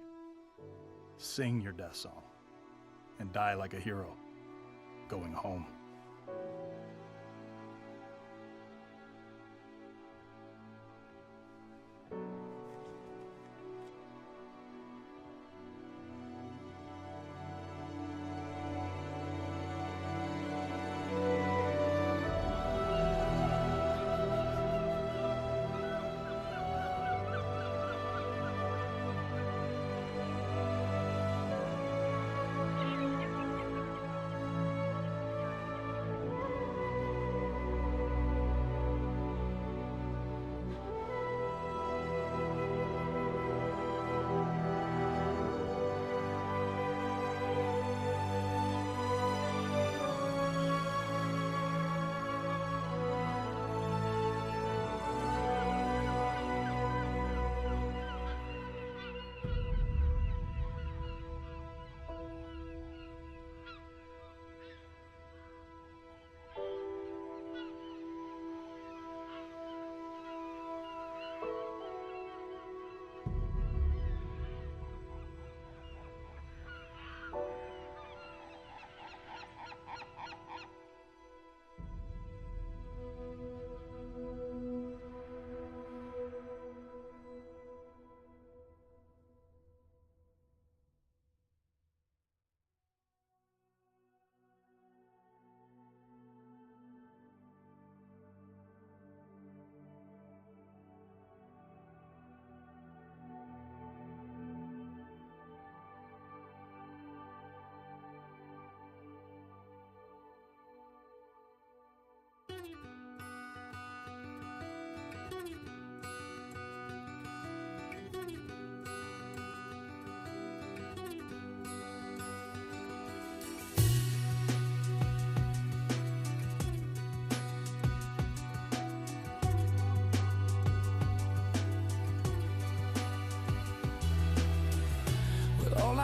Sing your death song and die like a hero, going home.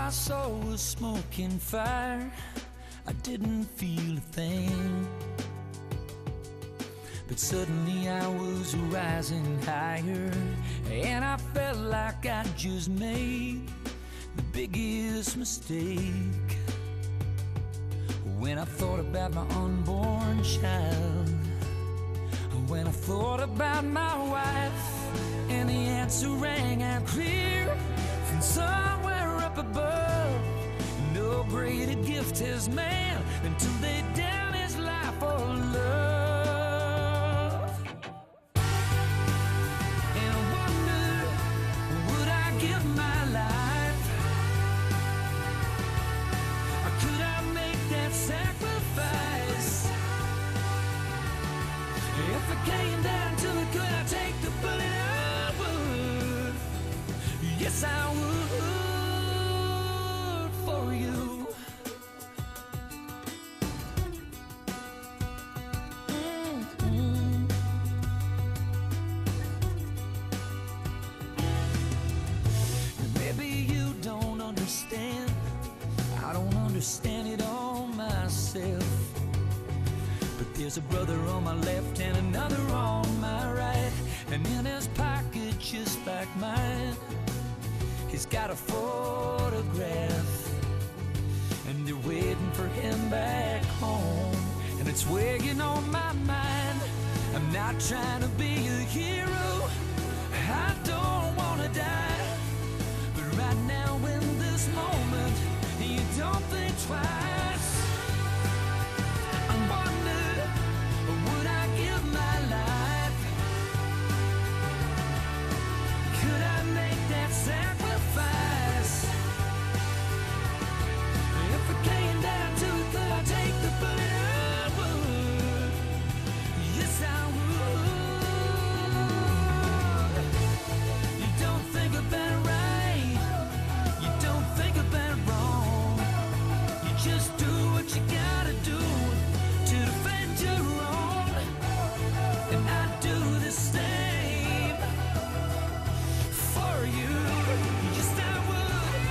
I saw was smoke and fire. I didn't feel a thing. But suddenly I was rising higher, and I felt like I just made the biggest mistake. When I thought about my unborn child, when I thought about my wife, and the answer rang out clear from somewhere up above. No greater gift has man than to lay down his life for love. And I wonder, would I give my life? Or could I make that sacrifice? If it came down to it, could I take the bullet? I would. Yes, I would for you. Maybe you don't understand. I don't understand it all myself. But there's a brother on my left and another on my right, and in his pocket just like mine, he's got a photograph, and they're waiting for him back home. And it's weighing on my mind. I'm not trying to be a hero, I don't wanna die, but right now in this moment, you don't think twice. I wonder, would I give my life? Could I make that sacrifice? If it came down to it, could I take the bullet? I would. Yes, I would. You don't think about it right. You don't think about it wrong. You just do what you gotta do to defend your own. And I do the same for you. Yes, I would.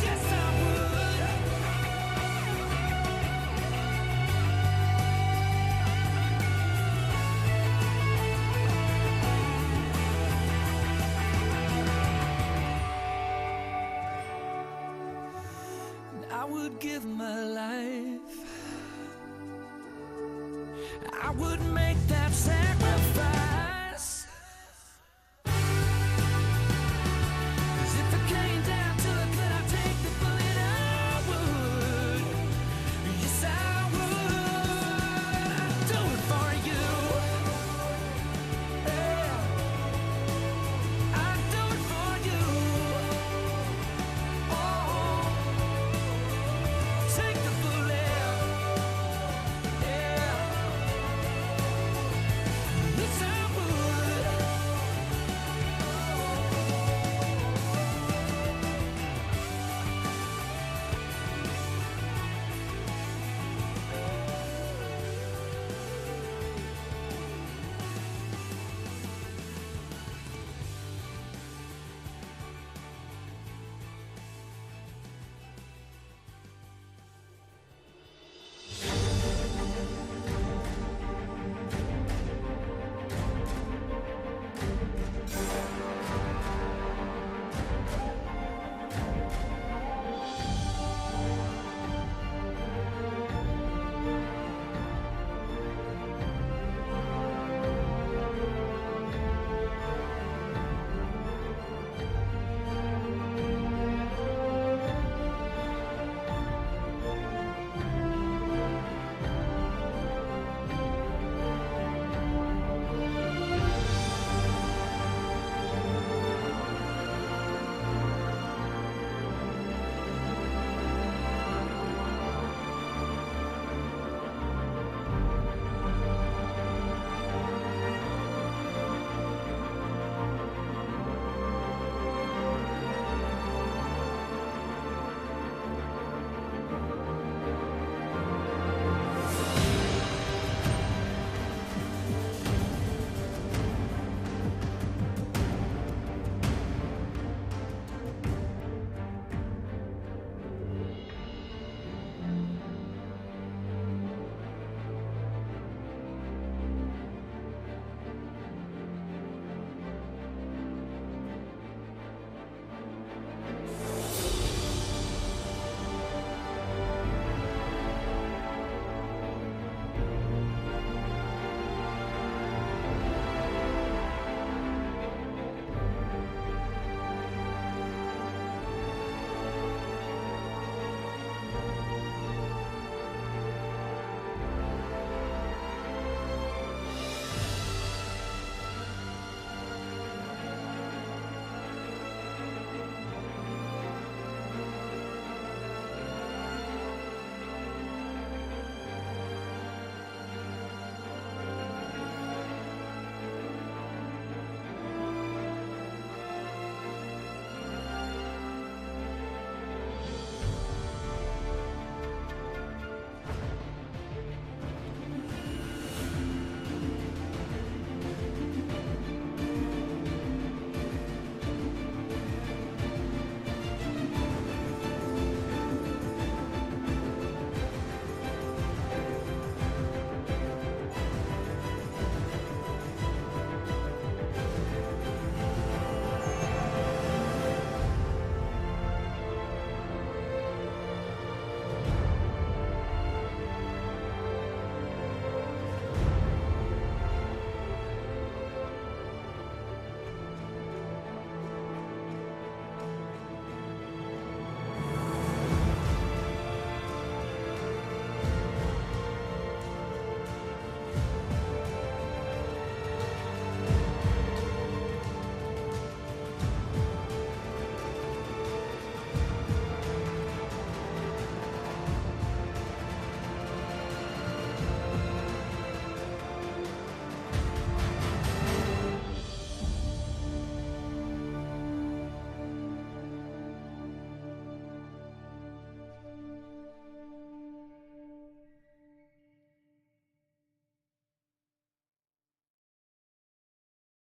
Yes, I would. I would give my life. I would make